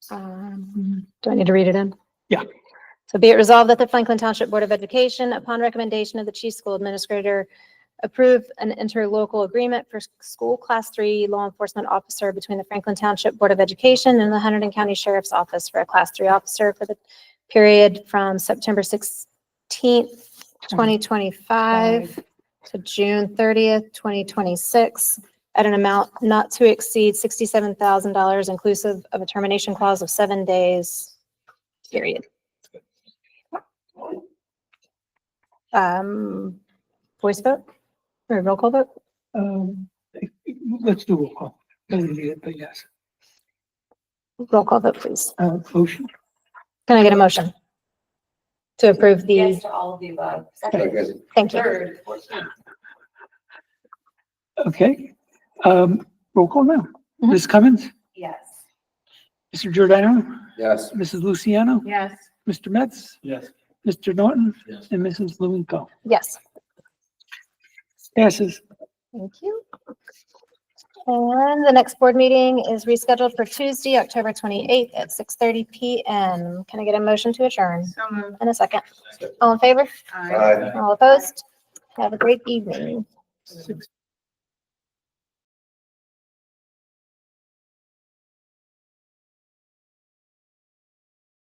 Speaker 1: Do I need to read it in?
Speaker 2: Yeah.
Speaker 1: So be it resolved that the Franklin Township Board of Education, upon recommendation of the Chief School Administrator, approve an interlocal agreement for school Class 3 law enforcement officer between the Franklin Township Board of Education and the Hunterdon County Sheriff's Office for a Class 3 officer for the period from September 16th, 2025 to June 30th, 2026, at an amount not to exceed $67,000 inclusive of a termination clause of 7 days, period. Voice vote or roll call vote?
Speaker 2: Let's do roll call. Doesn't need it, but yes.
Speaker 1: Roll call vote, please.
Speaker 2: Motion.
Speaker 1: Can I get a motion to approve the,
Speaker 4: to all of the above.
Speaker 1: thank you.
Speaker 2: Okay. Roll call now.
Speaker 1: Mhm.
Speaker 2: Ms. Cummins,
Speaker 4: Yes.
Speaker 2: Mr. Giordano,
Speaker 10: Yes.
Speaker 2: Mrs. Luciano,
Speaker 3: Yes.
Speaker 2: Mr. Metz,
Speaker 9: Yes.
Speaker 2: Mr. Norton,
Speaker 5: Yes.
Speaker 2: and Mrs. Lewenko.
Speaker 1: Yes,
Speaker 2: Passes.
Speaker 1: thank you. And the next board meeting is rescheduled for Tuesday, October 28th at 6:30 PM. Can I get a motion to adjourn?
Speaker 3: So moved.
Speaker 1: And a second. All in favor?
Speaker 3: Aye.
Speaker 1: All opposed? Have a great evening.
Speaker 2: 6